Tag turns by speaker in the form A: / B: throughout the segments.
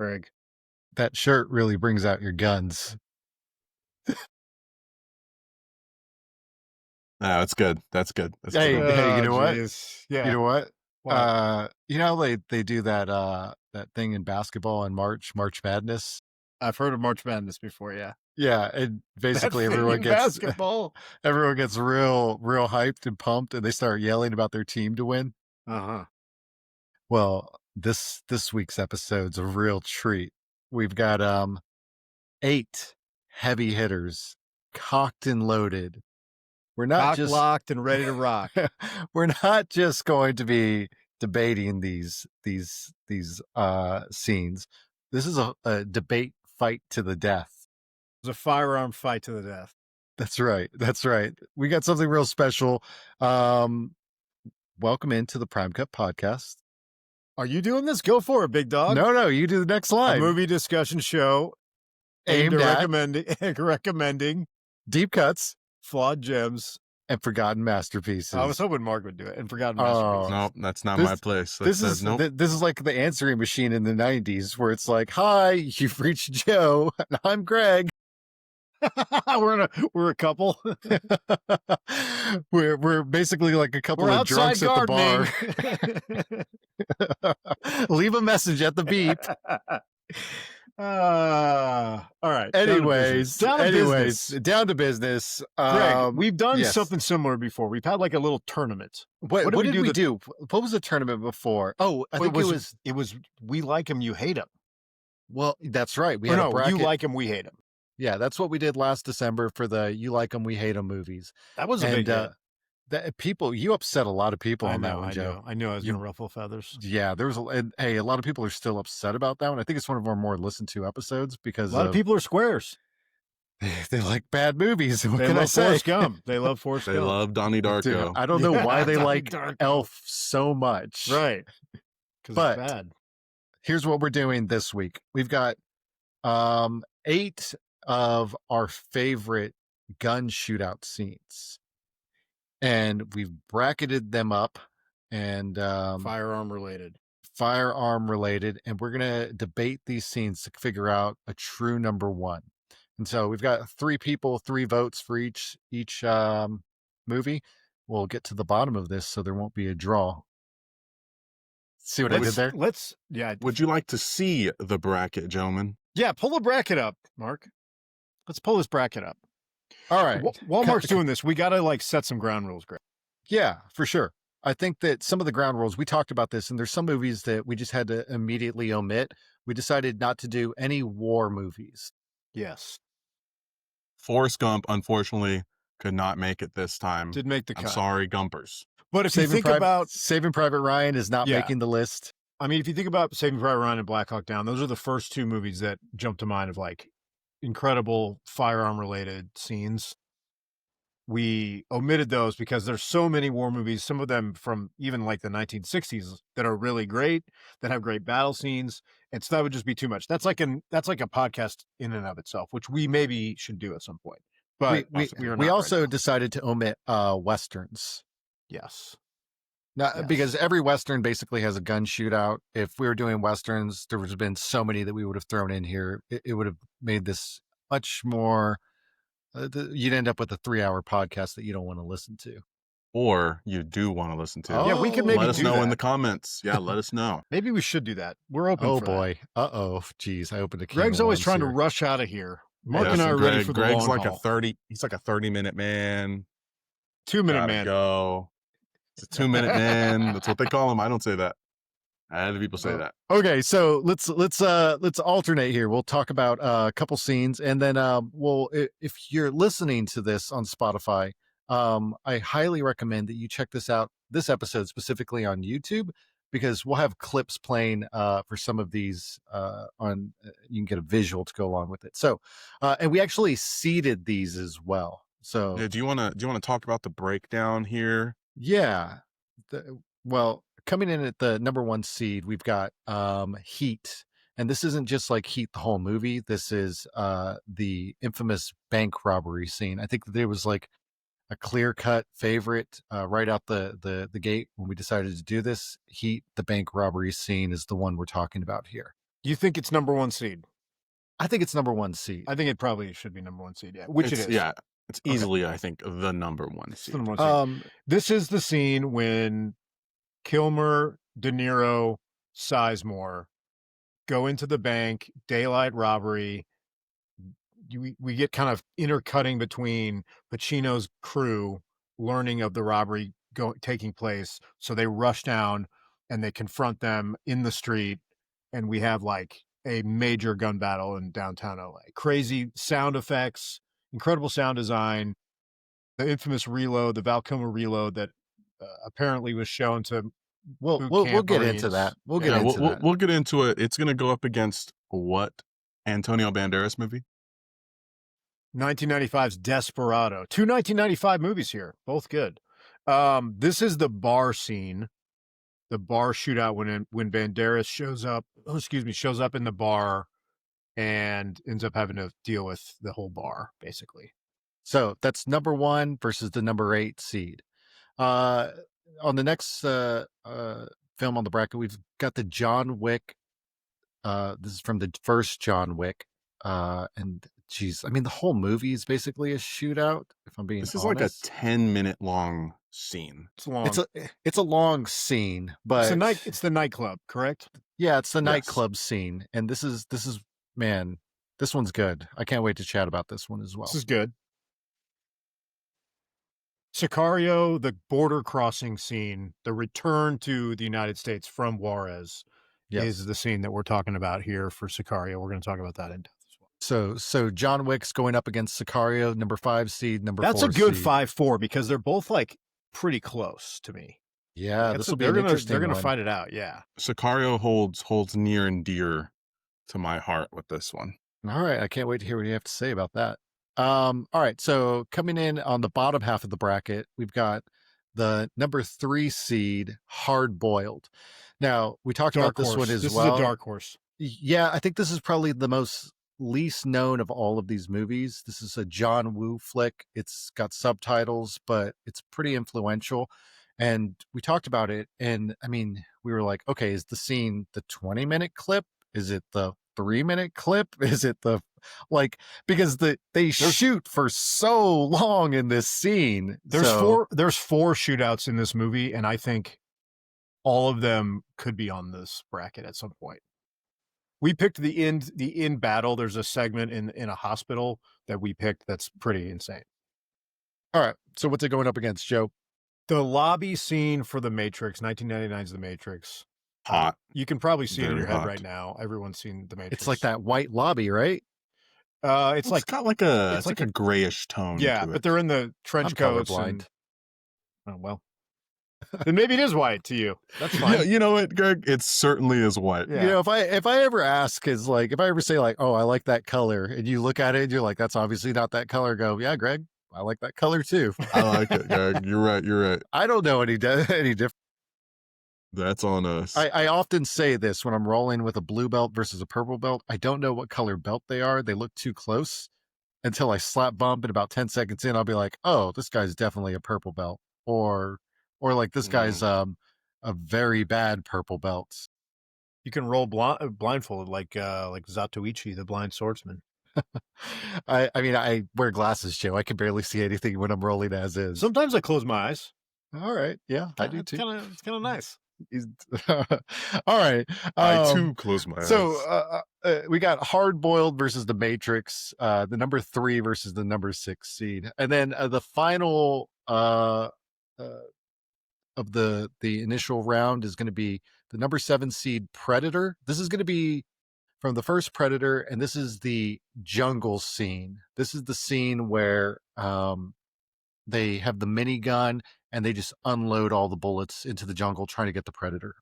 A: Greg.
B: That shirt really brings out your guns.
C: No, that's good. That's good. That's
B: Hey,
C: good.
B: hey, you know what?
A: Yeah.
B: You know what?
A: What?
B: They do that thing in basketball in March Madness.
A: I've heard of March Madness before. Yeah.
B: Yeah, and basically
A: That thing
B: everyone
A: in
B: gets
A: basketball.
B: everyone gets real hyped and pumped, and they start yelling about their team to win. Well, this week's episode's a real treat. We've got 8 heavy hitters, cocked and loaded. We're not just
A: locked and ready to rock.
B: we're not just going to be debating these scenes. This is a debate fight to the death.
A: It's a firearm fight to the death.
B: That's right. That's right. We got something real special. Welcome into the Prime Cut podcast.
A: Are you doing this? Go for it, big dog.
B: No, you do the next line.
A: A movie discussion show
B: aimed at
A: recommending
B: deep cuts,
A: flawed gems,
B: and forgotten masterpieces.
A: I was hoping Mark would do it. And forgotten masterpieces.
C: No, that's not my place.
B: This is like the answering machine in the 90s where it's like, hi, you've reached Joe, and I'm Greg.
A: we're a couple.
B: we're basically like a couple of drunks at the bar. Leave a message at the beep.
A: All right.
B: Anyways, down to business.
A: Greg, we've done something similar before. We've had like a little tournament.
B: What did we do? What was the tournament before? Oh, I think it was we like him, you hate him. Well, that's right. We had a bracket.
A: You like him, we hate him.
B: Yeah, that's what we did last December for the You Like 'Em, We Hate 'Em movies.
A: That was a big hit.
B: You upset a lot of people on that one, Joe.
A: I knew I was going to ruffle feathers.
B: Yeah, there was a lot of people are still upset about that one. I think it's one of our more listened to episodes because
A: a lot of people are squares.
B: They like bad movies. What can I say?
A: Forrest Gump. They love Forrest Gump.
C: They love Donnie Darko.
B: Dude, I don't know why they like Elf so much.
A: Right. Because it's bad.
B: Here's what we're doing this week. We've got 8 of our favorite gun shootout scenes, and we've bracketed them up and
A: firearm related,
B: and we're gonna debate these scenes to figure out a true number one. And so we've got 3 people, 3 votes for each movie. We'll get to the bottom of this so there won't be a draw. See what I did there?
C: Would you like to see the bracket, gentlemen?
A: Yeah, pull the bracket up, Mark. Let's pull this bracket up.
B: All right.
A: While Mark's doing this, we got to set some ground rules, Greg.
B: Yeah, for sure. I think that some of the ground rules, we talked about this, and there's some movies that we just had to immediately omit. We decided not to do any war movies.
A: Yes.
C: Forrest Gump, unfortunately, could not make it this time.
A: Did make the cut.
C: I'm sorry, Gumpers.
A: But if you think about
B: Saving Private Ryan is not making the list.
A: I mean, if you think about Saving Private Ryan and Black Hawk Down, those are the first 2 movies that jump to mind of incredible firearm related scenes. We omitted those because there's so many war movies, some of them from even the 1960s that are really great, that have great battle scenes. And so that would just be too much. That's like a podcast in and of itself, which we maybe should do at some point. But
B: we also decided to omit Westerns.
A: Yes.
B: Because every Western basically has a gun shootout. If we were doing Westerns, there would have been so many that we would have thrown in here. It would have made this much more, you'd end up with a 3-hour podcast that you don't want to listen to.
C: Or you do want to listen to.
A: Yeah, we can maybe
C: let us know in the comments. Yeah, let us know.
A: Maybe we should do that. We're open for
B: boy.
A: that.
B: Uh-oh. Geez, I opened a can.
A: Greg's always trying to rush out of here. Mark and I are ready for the
C: Greg's
A: long haul.
C: He's like a 30-minute man.
A: 2-minute man.
C: Go. It's a 2-minute man. That's what they call him. I don't say that. Other people say that.
B: Okay, so let's alternate here. We'll talk about a couple scenes, and then if you're listening to this on Spotify, I highly recommend that you check this out. This episode specifically on YouTube, because we'll have clips playing for some of these on. You can get a visual to go along with it. So, and we actually seeded these as well. So,
C: do you want to talk about the breakdown here?
B: Yeah. Coming in at the number 1 seed, we've got Heat. And this isn't just Heat, the whole movie. This is the infamous bank robbery scene. I think that there was a clear-cut favorite right out the gate when we decided to do this. Heat, the bank robbery scene, is the one we're talking about here.
A: You think it's number 1 seed?
B: I think it's number 1 seed.
A: I think it probably should be number 1 seed, yeah, which it is.
C: Yeah, it's
A: Okay.
C: easily, I think, the number 1
A: It's the
C: seed.
A: number 1 seed. This is the scene when Kilmer, De Niro, Sizemore go into the bank, daylight robbery. We get kind of intercutting between Pacino's crew learning of the robbery taking place. So they rush down and they confront them in the street. And we have like a major gun battle in downtown LA. Crazy sound effects, incredible sound design, the infamous reload, the Val Kilmer reload that apparently was shown to
B: We'll get into that. We'll get into that.
C: We'll get into it. It's going to go up against what Antonio Banderas movie?
A: 1995's Desperado. 2 1995 movies here, both good. This is the bar scene, the bar shootout when Banderas shows up in the bar and ends up having to deal with the whole bar, basically.
B: So that's number 1 versus the number 8 seed. On the next film on the bracket, we've got the John Wick. This is from the first John Wick. And geez, I mean, the whole movie is basically a shootout, if I'm being honest.
C: This is like a 10-minute long scene.
A: It's long.
B: It's a long scene, but
A: it's the nightclub, correct?
B: Yeah, it's the nightclub scene. And this is man, this one's good. I can't wait to chat about this one as well.
A: This is good. Sicario, the border crossing scene, the return to the United States from Juarez is the scene that we're talking about here for Sicario. We're going to talk about that in depth as well.
B: So John Wick's going up against Sicario, number 5 seed, number 4 seed.
A: That's a good 5-4 because they're both like pretty close to me.
B: Yeah, this will be interesting.
A: They're going to fight it out. Yeah.
C: Sicario holds near and dear to my heart with this one.
B: All right, I can't wait to hear what you have to say about that. All right, so coming in on the bottom half of the bracket, we've got the number 3 seed, Hard Boiled. Now, we talked about this one as well.
A: This is a dark horse.
B: Yeah, I think this is probably the least known of all of these movies. This is a John Woo flick. It's got subtitles, but it's pretty influential. And we talked about it, and I mean, we were like, okay, is the scene the 20-minute clip? Is it the 3-minute clip? Is it the because they shoot for so long in this scene.
A: There's 4 shootouts in this movie, and I think all of them could be on this bracket at some point. We picked the end battle. There's a segment in a hospital that we picked that's pretty insane.
B: All right, so what's it going up against, Joe?
A: The lobby scene for The Matrix, 1999's The Matrix.
C: Hot.
A: You can probably see it in your head
C: hot.
A: Right now. Everyone's seen The Matrix.
B: It's like that white lobby, right?
A: It's
C: got like a grayish tone.
A: Yeah,
C: to it.
A: but they're in the trench coats.
B: Colorblind.
A: Oh well. Then maybe it is white to you. That's fine.
C: Yeah, you know what, Greg? It certainly is white.
B: Yeah. You know, if I ever ask, if I ever say like, oh, I like that color, and you look at it and you're like, that's obviously not that color. Go, yeah, Greg, I like that color too.
C: I like it, Greg. You're right.
B: I don't know any different.
C: That's on us.
B: I often say this when I'm rolling with a blue belt versus a purple belt. I don't know what color belt they are. They look too close until I slap bump, and about 10 seconds in, I'll be like, oh, this guy's definitely a purple belt. Or like this guy's a very bad purple belt.
A: You can roll blindfolded like Zatoichi, the blind swordsman.
B: I mean, I wear glasses, Joe. I can barely see anything when I'm rolling as is.
A: Sometimes I close my eyes.
B: All right. Yeah, I do too.
A: It's kind of nice.
B: All right.
C: I too close my eyes.
B: So we got Hard Boiled versus The Matrix, the number 3 versus the number 6 seed, and then the final of the initial round is going to be the number 7 seed Predator. This is going to be from the first Predator, and this is the jungle scene. This is the scene where they have the minigun and they just unload all the bullets into the jungle trying to get the Predator.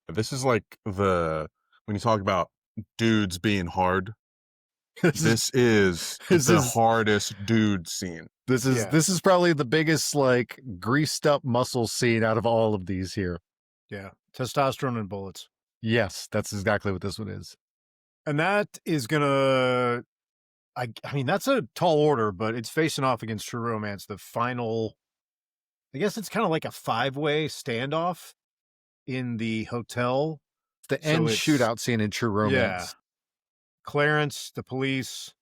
C: This is like when you talk about dudes being hard, this is the hardest dude scene.
B: This is probably the biggest like greased up muscle scene out of all of these here.
A: Yeah. Testosterone and bullets.
B: Yes, that's exactly what this one is.
A: And that is gonna I mean, that's a tall order, but it's facing off against True Romance, the final. I guess it's kind of like a 5-way standoff in the hotel
B: It's the
A: So
B: end
A: it's
B: shootout scene in True
A: yeah,
B: Romance.
A: Clarence, the police,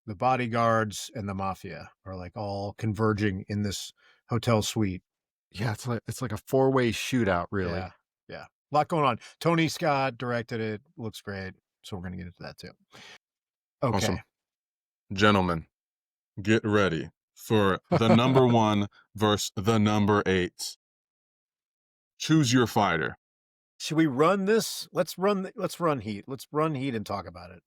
A: the bodyguards, and the mafia are like all converging in this hotel suite.
B: Yeah, it's like a 4-way shootout, really.
A: Yeah, yeah, a lot going on. Tony Scott directed it. Looks great. So we're gonna get into that too. Okay.
C: Awesome. Gentlemen, get ready for the number 1 versus the number 8. Choose your fighter.
A: Should we run this? Let's run Heat. Let's run Heat and talk about it.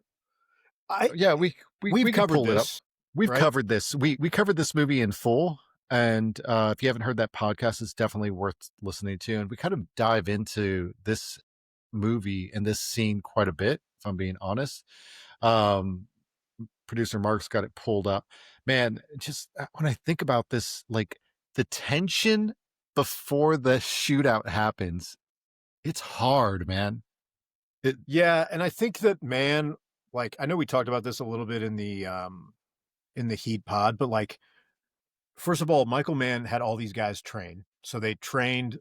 B: Yeah, we
A: We've
B: could
A: covered
B: pull it up.
A: this.
B: We've
A: right?
B: covered this. We covered this movie in full. And if you haven't heard that podcast, it's definitely worth listening to. And we kind of dive into this movie and this scene quite a bit, if I'm being honest. Producer Mark's got it pulled up. Man, just when I think about this, like the tension before the shootout happens, it's hard, man.
A: Yeah, and I think that man, like I know we talked about this a little bit in the Heat pod, but like first of all, Michael Mann had all these guys train. So they trained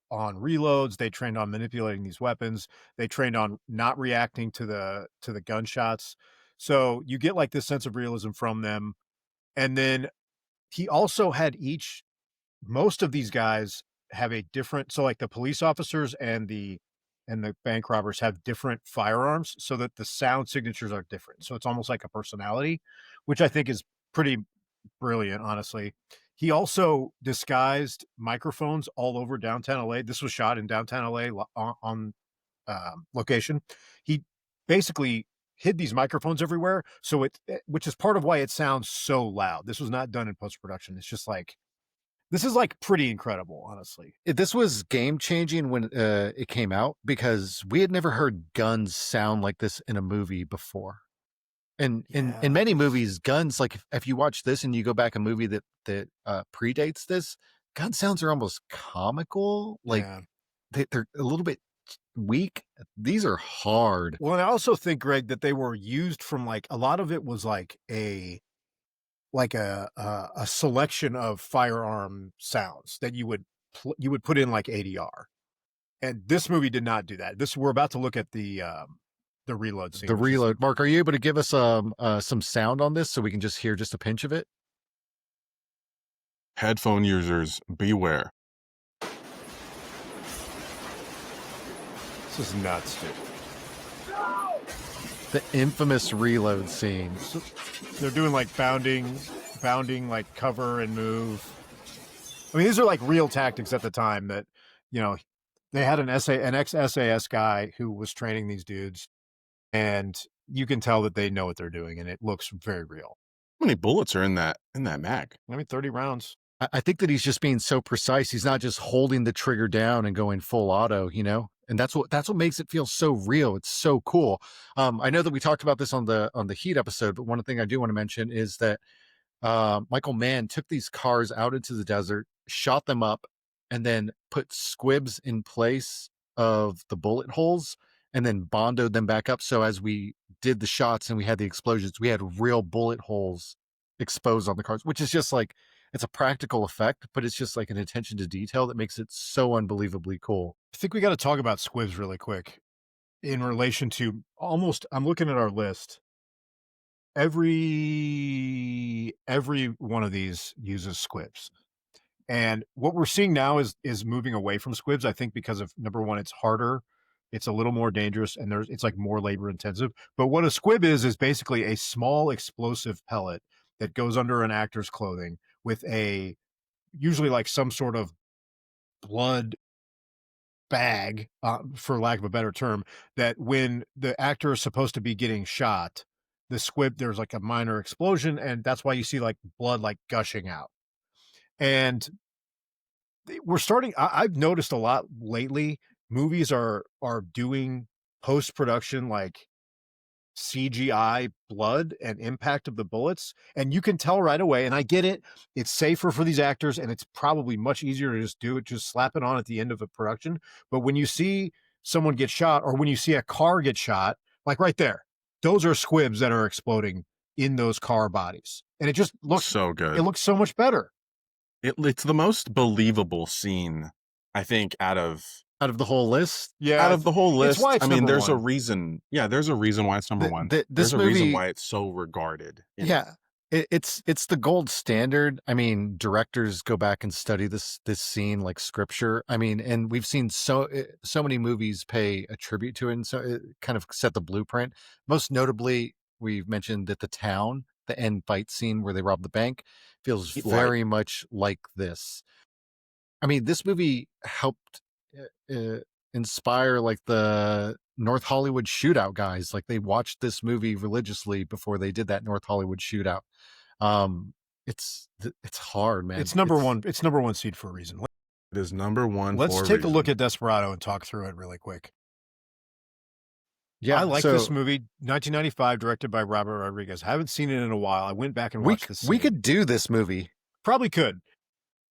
A: on reloads, they trained on manipulating these weapons, they trained on not reacting to the gunshots. So you get like this sense of realism from them. And then he also had most of these guys have a different, so like the police officers and the bank robbers have different firearms so that the sound signatures are different. So it's almost like a personality, which I think is pretty brilliant, honestly. He also disguised microphones all over downtown LA. This was shot in downtown LA on location. He basically hid these microphones everywhere, so which is part of why it sounds so loud. This was not done in post production. It's just like this is like pretty incredible, honestly.
B: This was game changing when it came out because we had never heard guns sound like this in a movie before. And in many movies, guns, like if you watch this and you go back a movie that predates this, gun sounds are almost comical. Like they're a little bit weak. These are hard.
A: Well, and I also think, Greg, that they were used from like a lot of it was like a selection of firearm sounds that you would put in like ADR. And this movie did not do that. We're about to look at the reload scene.
B: The reload. Mark, are you able to give us some sound on this so we can just hear just a pinch of it?
C: Headphone users, beware.
A: This is nuts, dude.
B: The infamous reload scene.
A: So they're doing like bounding, like cover and move. I mean, these are like real tactics at the time that, you know, they had an ex-SAS guy who was training these dudes, and you can tell that they know what they're doing, and it looks very real.
C: How many bullets are in that mag?
A: I mean, 30 rounds.
B: I think that he's just being so precise. He's not just holding the trigger down and going full auto, you know? And that's what makes it feel so real. It's so cool. I know that we talked about this on the Heat episode, but one thing I do want to mention is that Michael Mann took these cars out into the desert, shot them up, and then put squibs in place of the bullet holes and then bondoed them back up. So as we did the shots and we had the explosions, we had real bullet holes exposed on the cars, which is just like, it's a practical effect, but it's just like an attention to detail that makes it so unbelievably cool.
A: I think we got to talk about squibs really quick in relation to I'm looking at our list. Every one of these uses squibs. And what we're seeing now is moving away from squibs, I think, because of number one, it's harder, it's a little more dangerous, and it's like more labor intensive. But what a squib is basically a small explosive pellet that goes under an actor's clothing with usually like some sort of blood bag, for lack of a better term, that when the actor is supposed to be getting shot, the squib, there's like a minor explosion, and that's why you see like blood like gushing out. And we're starting, I've noticed a lot lately, movies are doing post-production like CGI blood and impact of the bullets, and you can tell right away. And I get it, it's safer for these actors, and it's probably much easier to just slap it on at the end of a production. But when you see someone get shot, or when you see a car get shot, like right there, those are squibs that are exploding in those car bodies, and it just looks
C: so good.
A: It looks so much better.
C: It's the most believable scene, I think, out of
B: Out of the whole list,
A: Yeah,
C: Out of the whole
A: it's
C: list,
A: why it's
C: I mean,
A: number
C: there's a
A: one.
C: reason. Yeah, there's a reason why it's number one.
B: this
C: There's a reason
B: movie,
C: why it's so regarded.
B: yeah, it's the gold standard. I mean, directors go back and study this scene like scripture. I mean, and we've seen so many movies pay a tribute to it, and so it kind of set the blueprint. Most notably, we've mentioned that the town, the end fight scene where they rob the bank, feels very much like this. I mean, this movie helped inspire like the North Hollywood Shootout guys. Like they watched this movie religiously before they did that North Hollywood Shootout. It's hard, man.
A: It's number one. It's number one seed for a reason.
C: It is number one.
A: Let's
C: for
A: take
C: a
A: a look
C: reason.
A: at Desperado and talk through it really quick.
B: Yeah,
A: I like this movie, 1995, directed by Robert Rodriguez. Haven't seen it in a while. I went back and watched this.
B: We could do this movie.
A: Probably could.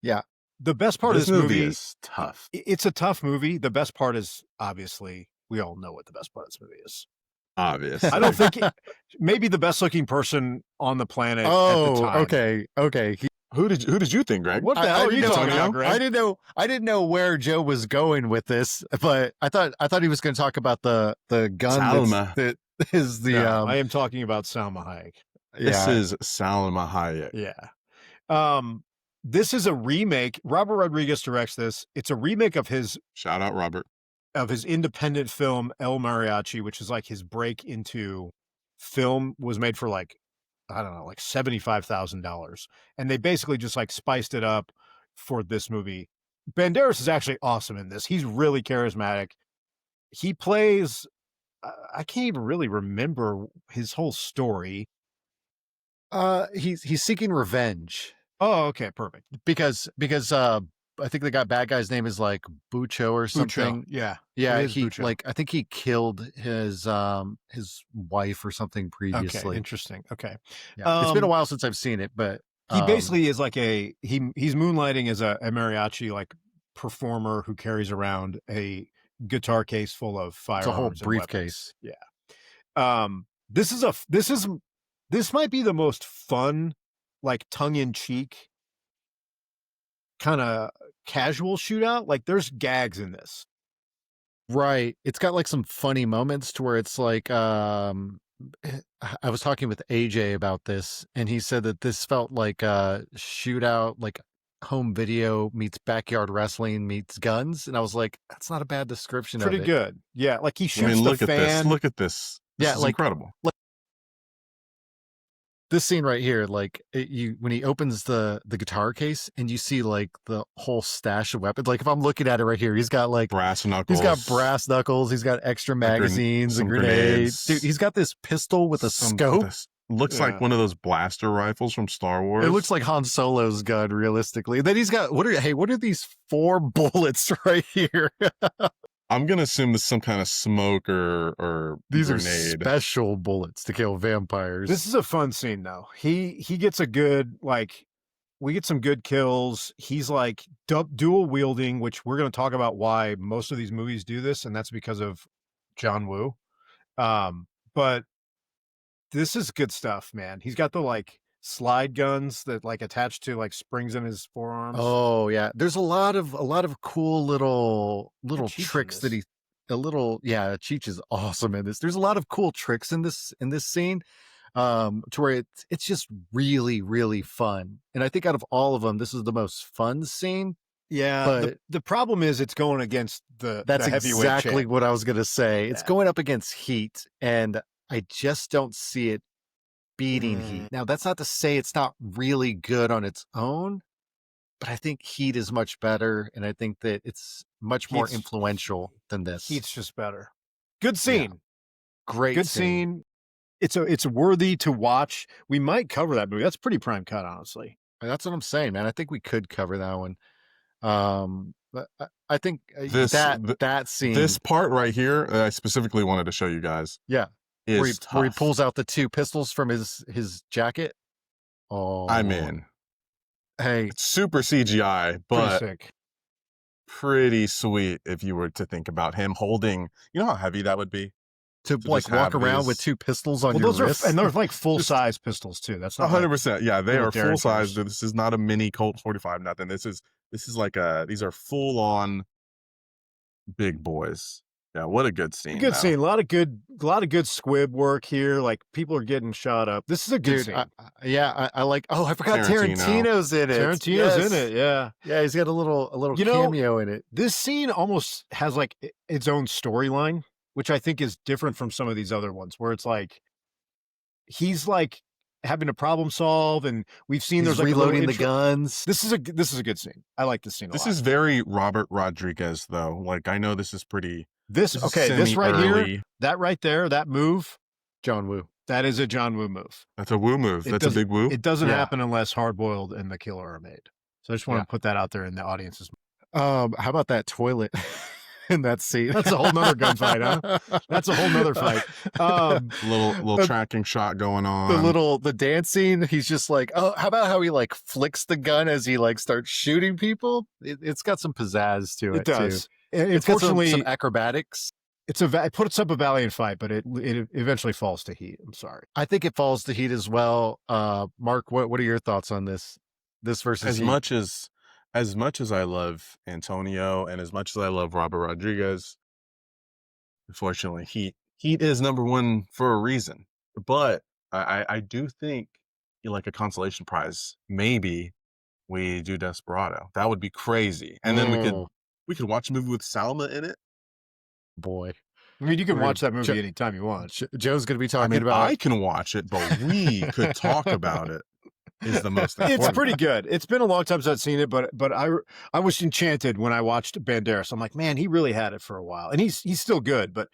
B: Yeah.
A: The best part
C: This
A: of this movie
C: is tough.
A: It's a tough movie. The best part is obviously we all know what the best part of this movie is.
C: Obvious.
A: I don't think maybe the best looking person on the planet.
B: Oh,
A: at the time.
B: Okay.
C: Who did you think, Greg?
A: What the hell are you talking about, Greg?
B: I didn't know where Joe was going with this, but I thought he was going to talk about the gun
C: Salma.
B: that is the.
A: No, I am talking about Salma Hayek.
C: This is Salma Hayek.
A: Yeah. This is a remake. Robert Rodriguez directs this. It's a remake of his
C: Shout out Robert.
A: of his independent film El Mariachi, which is like his break into film. Was made for like, I don't know, like $75,000, and they basically just like spiced it up for this movie. Banderas is actually awesome in this. He's really charismatic. He plays. I can't even really remember his whole story.
B: He's seeking revenge.
A: Oh, okay, perfect.
B: Because I think the bad guy's name is like Bucho or something.
A: Bucho, yeah.
B: Yeah,
A: It is
B: he
A: Bucho.
B: like I think he killed his wife or something previously.
A: Okay, interesting. Okay.
B: Yeah. It's been a while since I've seen it, but
A: he basically is like he's moonlighting as a mariachi like performer who carries around a guitar case full of firearms.
B: It's a whole
A: and
B: briefcase.
A: Yeah. This might be the most fun, like tongue-in-cheek kind of casual shootout. Like there's gags in this.
B: Right. It's got like some funny moments to where it's like I was talking with AJ about this, and he said that this felt like a shootout, like home video meets backyard wrestling meets guns. And I was like, that's not a bad description
A: Pretty
B: of it.
A: good. Yeah, like he shoots the fan.
C: Look at this. This is incredible.
B: This scene right here, like when he opens the guitar case and you see like the whole stash of weapons. Like if I'm looking at it right here, he's got like
C: brass knuckles.
B: He's got brass knuckles. He's got extra magazines and grenades. Dude, he's got this pistol with a scope.
C: Looks like one of those blaster rifles from Star Wars.
B: It looks like Han Solo's gun, realistically. Then he's got what are these 4 bullets right here?
C: I'm gonna assume this is some kind of smoke or
B: these
C: grenade.
B: are special bullets to kill vampires.
A: This is a fun scene though. He gets a good we get some good kills. He's like dual wielding, which we're going to talk about why most of these movies do this, and that's because of John Woo. But this is good stuff, man. He's got the like slide guns that like attach to like springs in his forearms.
B: Oh yeah, there's a lot of cool little tricks that Cheech is awesome in this. There's a lot of cool tricks in this scene, to where it's just really really fun. And I think out of all of them, this is the most fun scene.
A: Yeah,
B: but
A: the problem is it's going against
B: that's
A: the heavyweight
B: exactly
A: champ.
B: What I was gonna say.
A: Yeah.
B: It's going up against Heat, and I just don't see it beating Heat. Now, that's not to say it's not really good on its own, but I think Heat is much better, and I think that it's much more influential than this.
A: Heat's just better. Good scene.
B: Yeah. Great
A: good scene. It's worthy to watch. We might cover that movie. That's pretty prime cut, honestly.
B: That's what I'm saying, man. I think we could cover that one. But I think that scene,
C: this part right here, I specifically wanted to show you guys.
B: Yeah.
C: Where
B: he pulls out the 2 pistols from his jacket. Oh,
C: I mean,
B: hey,
C: it's super CGI, but pretty sweet if you were to think about him holding. You know how heavy that would be
B: to like walk around with 2 pistols on your wrist.
A: And they're like full size pistols too. That's not
C: 100%. Yeah, they are full size.
A: Derrickers.
C: This is not a mini Colt 45. Nothing. This is like these are full on big boys. Yeah, what a good scene,
A: Good
C: though.
A: scene. A lot of good squib work here. Like people are getting shot up. This is a good
B: Dude,
A: scene.
B: I like. Oh, I forgot
C: Tarantino.
B: Tarantino's in it.
A: Tarantino's in
B: Yes.
A: it. Yeah.
B: Yeah, he's got a little
A: You know,
B: cameo in it.
A: This scene almost has like its own storyline, which I think is different from some of these other ones, where it's like he's like having to problem solve, and we've seen
B: He's
A: there's like
B: reloading
A: a
B: the
A: little
B: guns.
A: This is a good scene. I like this scene a lot.
C: This is very Robert Rodriguez, though. Like, I know this is pretty.
A: This
C: is
A: this right here,
C: semi-early.
A: that right there, that move,
B: John Woo.
A: that is a John Woo move.
C: That's a Woo move.
A: It
C: That's a big Woo.
A: It doesn't
B: Yeah.
A: happen unless Hardboiled and The Killer are made. So I just want to put that out there in the audience's.
B: How about that toilet in that scene?
A: That's a whole nother gunfight, huh? That's a whole nother fight.
C: Little tracking shot going on.
B: The dancing. He's just like, oh, how about how he like flicks the gun as he like starts shooting people? It's got some pizzazz to it.
A: It does.
B: Too.
A: And
B: It's got
A: unfortunately,
B: some acrobatics.
A: it puts up a valiant fight, but it eventually falls to heat. I'm sorry.
B: I think it falls to heat as well. Mark, what are your thoughts on this? This versus
C: as
B: heat?
C: much as I love Antonio and as much as I love Robert Rodriguez, unfortunately, Heat is number one for a reason. But I do think, like a consolation prize, maybe we do Desperado. That would be crazy, and then we could watch a movie with Salma in it.
B: Boy,
A: I mean, you can
B: We're
A: watch
B: gonna-
A: that movie anytime you want.
B: Joe's going to be
C: I
B: talking
C: mean,
B: about.
C: I can watch it, but we could talk about it. Is the most important.
A: It's pretty good. It's been a long time since I've seen it, but I was enchanted when I watched Banderas. I'm like, man, he really had it for a while, and he's still good, but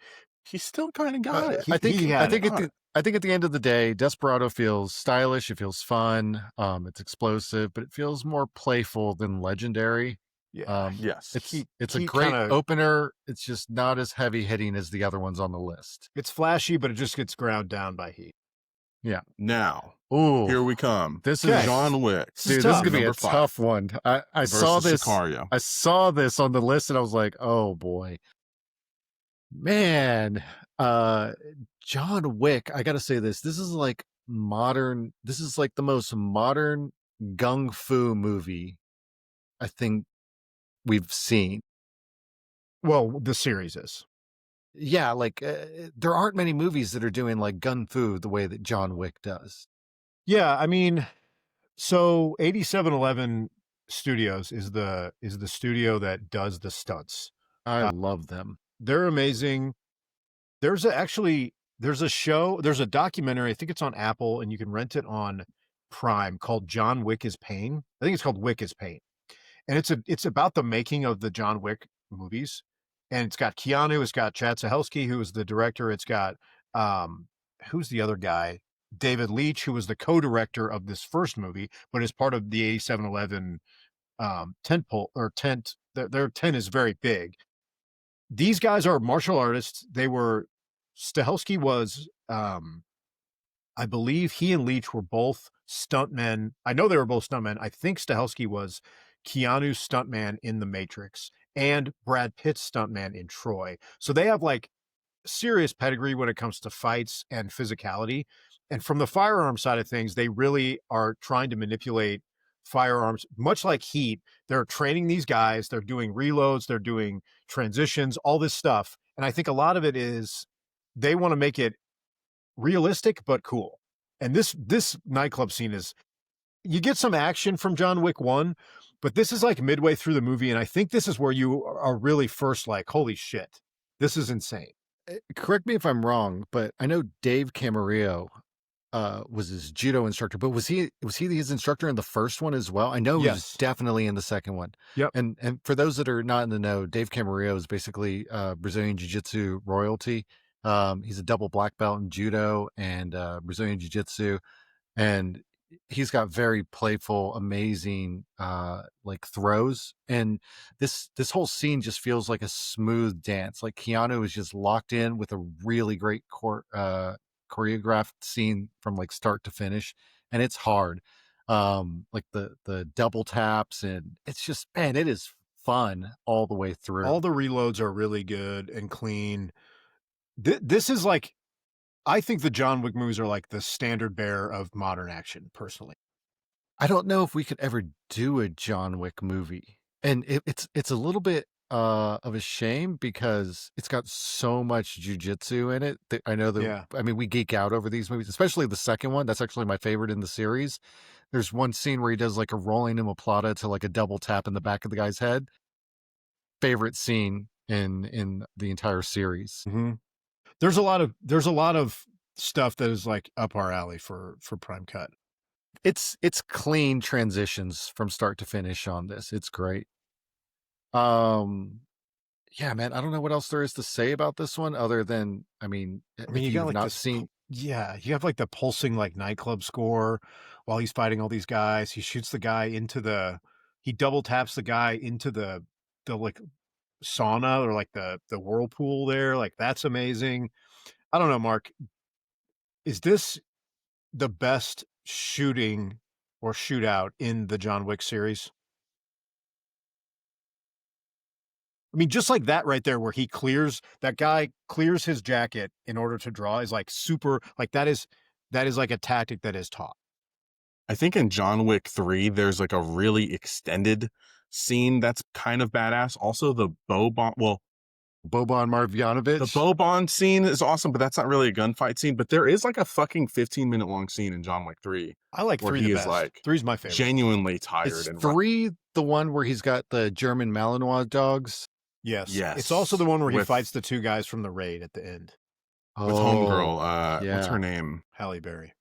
C: he still kind of got it.
B: I think
A: he
B: I
A: had
B: think
A: it.
B: at the end of the day, Desperado feels stylish. It feels fun. It's explosive, but it feels more playful than legendary.
A: Yeah,
C: Yes.
B: It's a
A: Heat
B: great
A: kinda-
B: opener. It's just not as heavy hitting as the other ones on the list.
A: it's flashy, but it just gets ground down by heat.
C: Now,
B: Ooh,
C: here we come.
B: this
A: Okay.
B: is
C: John Wick.
A: This is
B: dude. This is
A: tough.
B: gonna be a
C: Number 5
B: tough one. I saw
C: versus
B: this.
C: Sicario.
B: I saw this on the list, and I was like, oh boy, man. John Wick. I gotta say this. This is like modern. This is like the most modern gung fu movie I think we've seen.
A: Well, the series is.
B: Yeah, like there aren't many movies that are doing like gun fu the way that John Wick does.
A: Yeah, I mean, so 8711 Studios is the studio that does the stunts.
B: I love them.
A: They're amazing. There's a show, there's a documentary, I think it's on Apple, and you can rent it on Prime, called John Wick is Pain. I think it's called Wick is Pain. And it's about the making of the John Wick movies. And it's got Keanu, it's got Chad Stahelski, who is the director. It's got who's the other guy? David Leitch, who was the co-director of this first movie, but is part of the 8711 tent pole or tent. Their tent is very big. These guys are martial artists. Stahelski was, I believe he and Leitch were both stuntmen. I know they were both stuntmen. I think Stahelski was Keanu's stuntman in The Matrix and Brad Pitt's stuntman in Troy. So they have like serious pedigree when it comes to fights and physicality. And from the firearm side of things, they really are trying to manipulate firearms, much like Heat. They're training these guys, they're doing reloads, they're doing transitions, all this stuff. And I think a lot of it is they want to make it realistic but cool. And this nightclub scene is, you get some action from John Wick 1, but this is like midway through the movie, and I think this is where you are really first like, holy shit, this is insane.
B: Correct me if I'm wrong, but I know Dave Camarillo was his judo instructor, but was he his instructor in the first one as well? I know he was
A: Yes.
B: definitely in the second one.
A: Yep.
B: And for those that are not in the know, Dave Camarillo is basically Brazilian Jiu-Jitsu royalty. He's a double black belt in judo and Brazilian Jiu-Jitsu, and he's got very playful, amazing like throws. And this whole scene just feels like a smooth dance. Like Keanu is just locked in with a really great choreographed scene from like start to finish, and it's hard. Like the double taps, and it's just, man, it is fun all the way through.
A: All the reloads are really good and clean. This is like, I think the John Wick movies are like the standard bearer of modern action, personally.
B: I don't know if we could ever do a John Wick movie, and it's a little bit of a shame because it's got so much jujitsu in it. That I know that,
A: Yeah.
B: I mean, we geek out over these movies, especially the second one. That's actually my favorite in the series. There's one scene where he does like a rolling omoplata to like a double tap in the back of the guy's head. Favorite scene in the entire series.
A: Mm-hmm. There's a lot of stuff that is like up our alley for Prime Cut.
B: It's clean transitions from start to finish on this. It's great. Yeah, man, I don't know what else there is to say about this one other than, I mean,
A: I mean,
B: if
A: you got
B: you've
A: like
B: not
A: this,
B: seen,
A: yeah, you have like the pulsing like nightclub score while he's fighting all these guys. He shoots the guy he double taps the guy into the like sauna or like the whirlpool there. Like that's amazing. I don't know, Mark. Is this the best shooting or shootout in the John Wick series? I mean, just like that right there, where that guy clears his jacket in order to draw is like super, like that is like a tactic that is taught.
C: I think in John Wick 3, there's like a really extended scene that's kind of badass. Also, the Boban, well,
B: Boban
C: the
B: Marjanovic.
C: Boban scene is awesome, but that's not really a gunfight scene. But there is like a fucking 15-minute long scene in John Wick 3
A: I like
C: where
A: three
C: he
A: the
C: is
A: best.
C: like
A: Three's my favorite.
C: genuinely tired
B: Is
C: and
B: 3 the one where he's got the German Malinois dogs?
A: Yes.
C: Yes.
A: It's also the one where he
C: With-
A: fights the two guys from the raid at the end.
C: with homegirl. What's her name?
A: Halle Berry.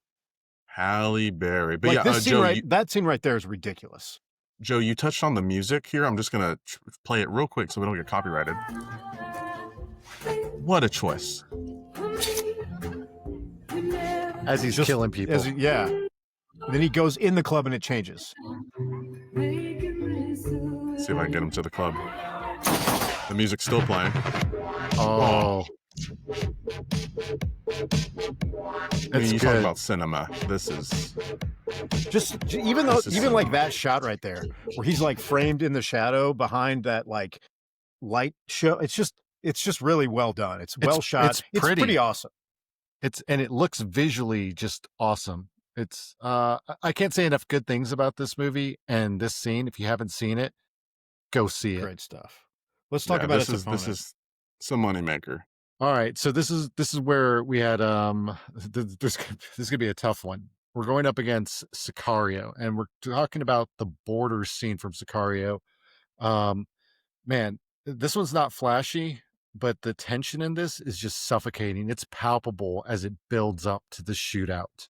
C: Halle Berry. But
A: Like
C: yeah,
A: this scene
C: Joe,
A: that scene right there is ridiculous.
C: Joe, you touched on the music here. I'm just gonna play it real quick so we don't get copyrighted. What a choice!
B: As he's
A: Just
B: killing people.
A: Yeah. And then he goes in the club and it changes.
C: See if I can get him to the club. The music's still playing.
B: Oh.
C: I mean, you talk
B: good.
C: about cinema. This is
A: Even
C: This is
A: like
C: cinema.
A: that shot right there, where he's like framed in the shadow behind that like light show. It's just really well done. It's well shot. It's pretty awesome.
B: And it looks visually just awesome. It's I can't say enough good things about this movie and this scene. If you haven't seen it, go see it.
A: Great stuff. Let's talk about its opponent.
C: This is some moneymaker.
B: All right, so this is where we had this is gonna be a tough one. We're going up against Sicario, and we're talking about the border scene from Sicario. Man, this one's not flashy, but the tension in this is just suffocating. It's palpable as it builds up to the shootout.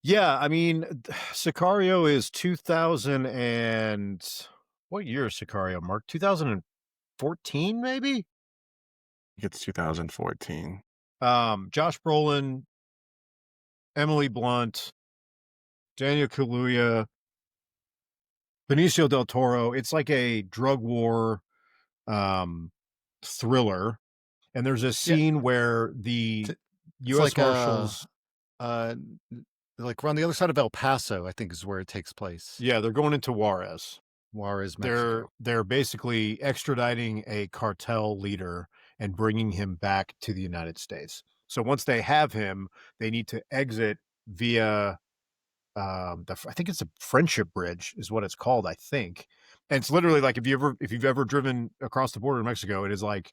A: Yeah, I mean, Sicario is 2000 and what year is Sicario, Mark? 2014, maybe?
C: I think it's 2014.
A: Josh Brolin, Emily Blunt, Daniel Kaluuya, Benicio del Toro. It's like a drug war thriller. And there's a scene where the U.S. Marshals...
B: like we're on the other side of El Paso, I think is where it takes place.
A: Yeah, they're going into Juarez,
B: Mexico.
A: They're basically extraditing a cartel leader and bringing him back to the United States. So once they have him, they need to exit via I think it's a Friendship Bridge is what it's called, I think. And it's literally like if you've ever driven across the border in Mexico, it is like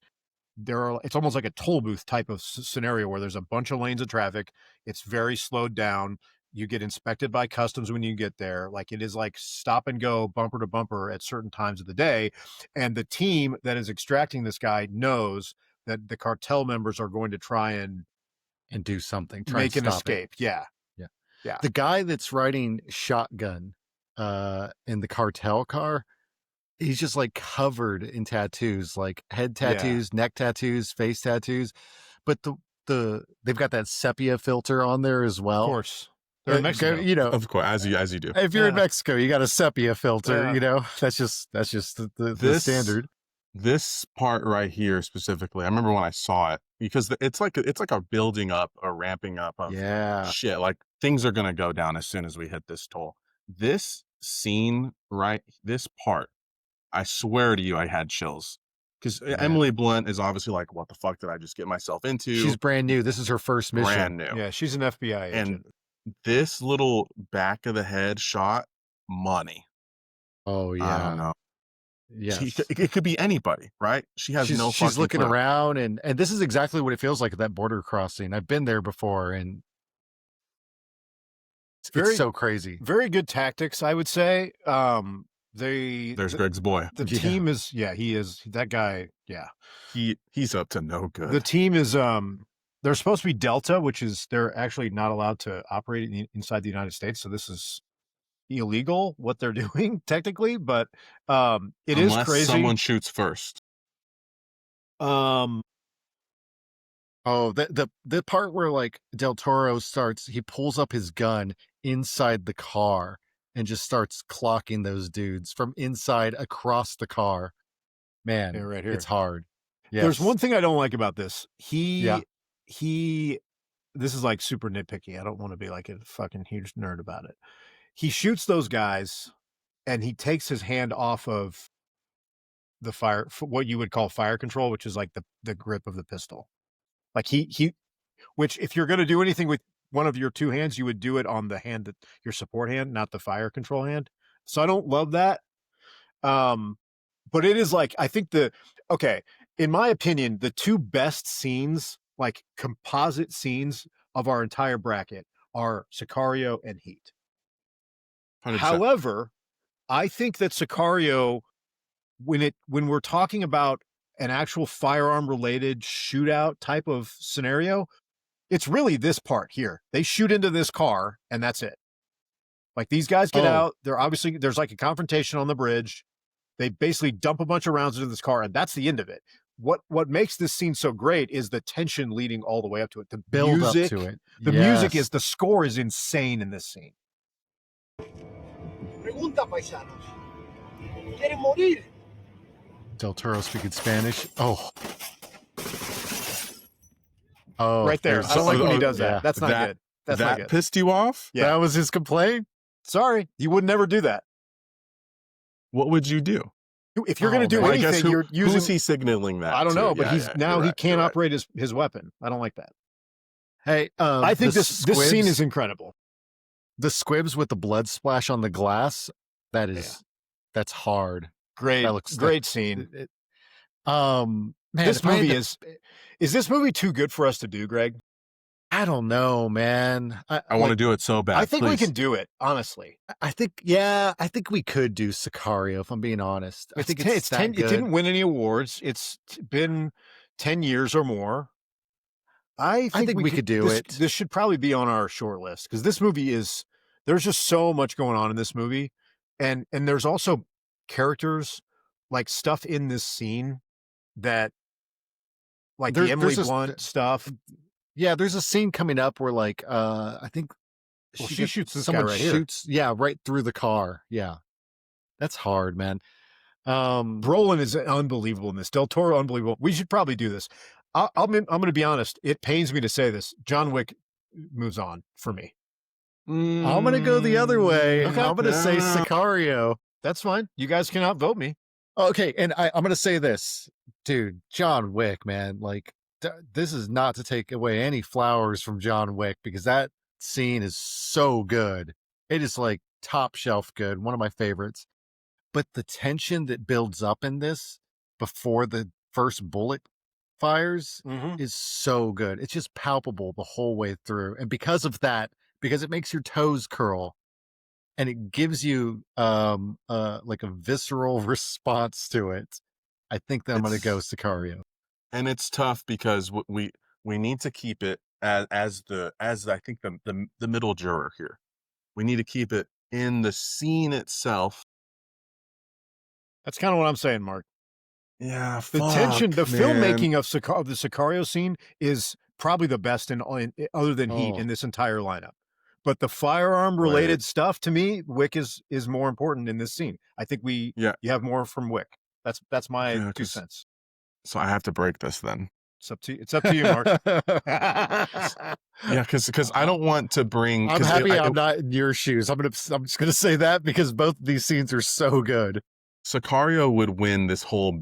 A: it's almost like a toll booth type of scenario where there's a bunch of lanes of traffic. It's very slowed down. You get inspected by customs when you get there. Like it is like stop and go, bumper to bumper at certain times of the day. And the team that is extracting this guy knows that the cartel members are going to try and
B: do something,
A: make an escape. Yeah.
B: The guy that's riding shotgun in the cartel car, he's just like covered in tattoos, like head tattoos, neck tattoos, face tattoos. But they've got that sepia filter on there as well.
A: Of course. They're in Mexico.
B: You know,
C: Of course, as you do.
B: if you're in Mexico, you got a sepia filter, you know. That's just the standard.
C: This part right here specifically, I remember when I saw it because it's like a building up, a ramping up of shit. Like things are gonna go down as soon as we hit this toll. This scene, right? This part, I swear to you, I had chills because Emily Blunt is obviously like, "What the fuck did I just get myself into?"
B: She's brand new. This is her first mission.
C: Brand new.
A: Yeah, she's an FBI agent.
C: And this little back of the head shot, money.
B: Oh yeah.
C: I don't know.
B: Yes.
C: It could be anybody, right? She has no
B: She's
C: fucking
B: looking
C: clue.
B: around, and this is exactly what it feels like at that border crossing. I've been there before, and it's
A: Very,
B: so crazy.
A: very good tactics, I would say.
C: There's Greg's boy.
A: The
B: Yeah.
A: team is, he is that guy. Yeah,
C: He's up to no good.
A: the team is they're supposed to be Delta, which is they're actually not allowed to operate inside the United States. So this is illegal what they're doing technically, but it is
C: Unless
A: crazy.
C: someone shoots first.
B: Oh, the part where like Del Toro starts, he pulls up his gun inside the car and just starts clocking those dudes from inside across the car. Man,
A: Yeah, right here.
B: it's hard. Yes.
A: There's one thing I don't like about this.
B: Yeah.
A: This is like super nitpicky. I don't want to be like a fucking huge nerd about it. He shoots those guys and he takes his hand off of the fire, what you would call fire control, which is like the grip of the pistol. Like which if you're going to do anything with one of your two hands, you would do it on the hand that your support hand, not the fire control hand. So I don't love that. But it is like, I think in my opinion, the two best scenes, like composite scenes of our entire bracket are Sicario and Heat.
C: 100%.
A: However, I think that Sicario, when we're talking about an actual firearm related shootout type of scenario, it's really this part here. They shoot into this car and that's it. Like these guys get out. There's like a confrontation on the bridge. They basically dump a bunch of rounds into this car and that's the end of it. What makes this scene so great is the tension leading all the way up to it. The
B: build
A: music,
B: up to it.
A: The music is, the score is insane in this scene.
D: Pregunta, paisanos. ¿Quieren morir?
B: Del Toro speaking Spanish. Oh,
A: right there. I don't like when he does that. That's not good. That's not good.
C: Pissed you off?
A: Yeah.
B: That was his complaint?
A: Sorry, you would never do that.
C: What would you do?
A: If you're going to do
C: I
A: anything,
C: guess
A: you're using.
C: Who's he signaling that?
A: I don't know, but
C: Yeah,
A: he can't operate his weapon. I don't like that.
B: Hey,
A: I think this scene is incredible.
B: The squibs with the blood splash on the glass, that's hard.
A: Great,
B: that looks
A: great scene.
B: Man,
A: this movie is this movie too good for us to do, Greg?
B: I don't know, man.
C: I want to do it so bad.
A: I think
C: please.
A: we can do it, honestly.
B: I think we could do Sicario, if I'm being honest. I think it's
A: 10.
B: good.
A: It didn't win any awards. It's been 10 years or more. I think we could do it. This should probably be on our short list because this movie is. There's just so much going on in this movie, and there's also characters, like stuff in this scene that, like the Emily Blunt stuff.
B: Yeah, there's a scene coming up where like I think
A: she shoots this
B: someone
A: guy right
B: shoots,
A: here.
B: Yeah, right through the car. Yeah. That's hard, man.
A: Brolin is unbelievable in this. Del Toro unbelievable. We should probably do this. I'm going to be honest. It pains me to say this. John Wick moves on for me.
B: I'm going to go the other way.
A: Okay.
B: I'm going to say Sicario.
A: That's fine. You guys can outvote me.
B: Okay, and I'm going to say this, dude. John Wick, man. Like this is not to take away any flowers from John Wick because that scene is so good. It is like top shelf good. One of my favorites. But the tension that builds up in this before the first bullet fires is so good. It's just palpable the whole way through. And because of that, because it makes your toes curl and it gives you like a visceral response to it, I think that I'm going to go Sicario.
C: And it's tough because we need to keep it as I think the middle juror here. We need to keep it in the scene itself.
A: That's kind of what I'm saying, Mark.
C: Yeah,
A: the tension, the filmmaking of the Sicario scene is probably the best in other than Heat in this entire lineup. But the firearm related stuff, to me, Wick is more important in this scene. I think you have more from Wick. That's my 2 cents.
C: So I have to break this then.
A: It's up to you, Mark.
C: Yeah, because I don't want to bring.
B: I'm happy I'm not in your shoes. I'm just gonna say that because both of these scenes are so good.
C: Sicario would win this whole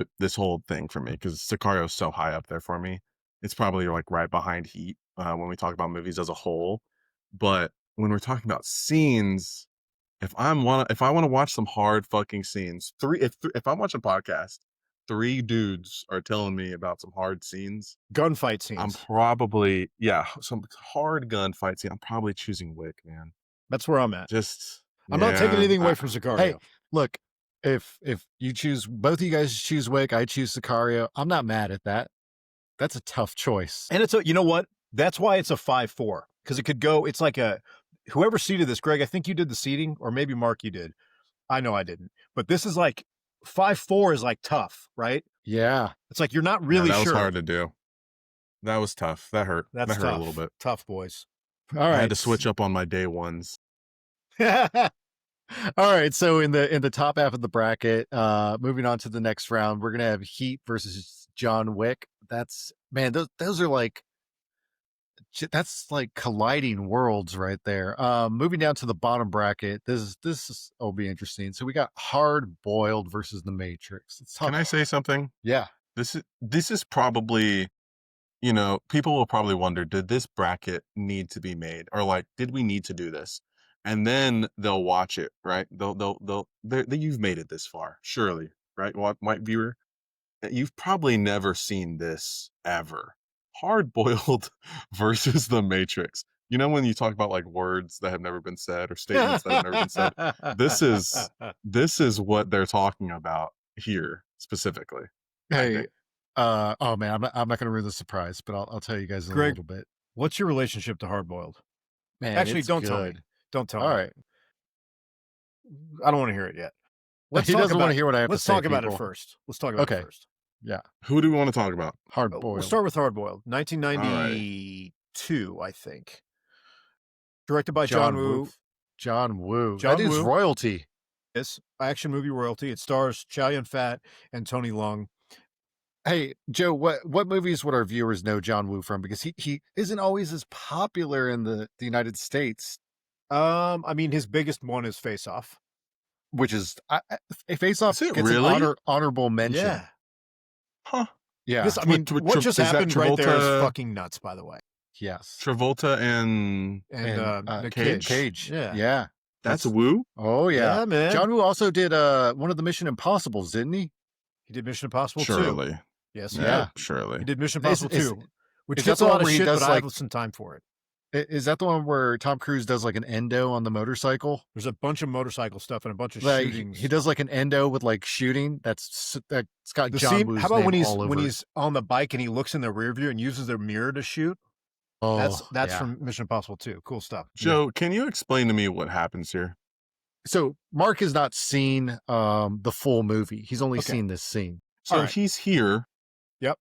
C: thing for me because Sicario is so high up there for me. It's probably like right behind Heat when we talk about movies as a whole. But when we're talking about scenes, if I want to watch some hard fucking scenes, if I'm watching a podcast, 3 dudes are telling me about some hard scenes.
A: Gunfight
C: I'm
A: scenes.
C: probably some hard gunfight scene. I'm probably choosing Wick, man.
A: That's where I'm at.
C: Just
A: I'm not taking
C: yeah,
A: anything away from Sicario.
B: Hey, look, if you choose, both of you guys choose Wick, I choose Sicario. I'm not mad at that. That's a tough choice.
A: And it's you know what? That's why it's a 5-4, because it could go. It's like whoever seeded this, Greg. I think you did the seeding, or maybe Mark, you did. I know I didn't, but this is like 5-4 is like tough, right?
B: Yeah,
A: It's like you're not really
C: that
A: sure.
C: was hard to do. That was tough. That hurt.
A: That's
C: that hurt
A: tough.
C: a little bit.
A: Tough, boys.
B: all right.
C: I had to switch up on my day ones.
B: All right, so in the top half of the bracket, moving on to the next round, we're gonna have Heat versus John Wick. That's man, those are like that's like colliding worlds right there. Moving down to the bottom bracket, will be interesting. So we got Hard Boiled versus The Matrix.
C: Can I say something?
B: Yeah.
C: This is probably, people will probably wonder, did this bracket need to be made, or like, did we need to do this? And then they'll watch it, right? You've made it this far, surely, right? White viewer, you've probably never seen this ever. Hard Boiled versus The Matrix. You know, when you talk about like words that have never been said or statements that have never been said, this is what they're talking about here specifically.
B: Hey, oh man, I'm not gonna ruin the surprise, but I'll tell you guys in
A: Greg,
B: a little bit.
A: What's your relationship to Hard Boiled?
B: Man,
A: Actually,
B: it's
A: don't tell me.
B: good.
A: Don't tell me.
B: All right.
A: I don't want to hear it yet.
B: He doesn't want to hear what I have to
A: Let's
B: say.
A: talk about it
B: people.
A: first. Let's talk about it first.
B: Yeah.
C: Who do we want to talk about?
B: Hard Boiled.
A: We'll start with Hard Boiled. 1992, I think. Directed by John Woo.
B: John Woo.
A: John
B: That is
A: Woo.
B: royalty.
A: Yes, action movie royalty. It stars Chow Yun-fat and Tony Leung.
B: Hey, Joe, what movies would our viewers know John Woo from? Because he isn't always as popular in the United States.
A: I mean, his biggest one is Face Off,
B: which is Face Off gets
C: really?
B: an honorable mention.
A: Yeah.
C: Huh.
B: Yeah.
A: This, I mean, what just happened right there is fucking nuts, by the way.
B: Yes.
C: Travolta and
B: Cage.
A: Yeah.
B: Yeah.
C: That's Woo?
B: Oh, yeah.
A: Yeah, man.
B: John Woo also did one of the Mission Impossibles, didn't he?
A: He did Mission Impossible 2.
C: Surely.
A: Yes.
B: Yeah.
C: Surely.
A: He did Mission Impossible 2, which
B: is
A: gets
B: that
A: a
B: the
A: lot
B: one
A: of
B: where he
A: shit,
B: does,
A: but I
B: like-
A: have some time for it.
B: Is that the one where Tom Cruise does like an endo on the motorcycle?
A: There's a bunch of motorcycle stuff and a bunch of
B: Like
A: shootings.
B: he does like an endo with like shooting. That's got
A: the
B: John
A: scene.
B: Woo's
A: How about
B: name all over
A: when
B: it.
A: he's on the bike and he looks in the rear view and uses their mirror to shoot?
B: Oh,
A: That's
B: yeah.
A: from Mission Impossible 2. Cool stuff.
C: Joe, can you explain to me what happens here?
B: So Mark has not seen the full movie. He's only
A: Okay.
B: seen this scene.
C: So
A: All right.
C: he's here.
A: Yep.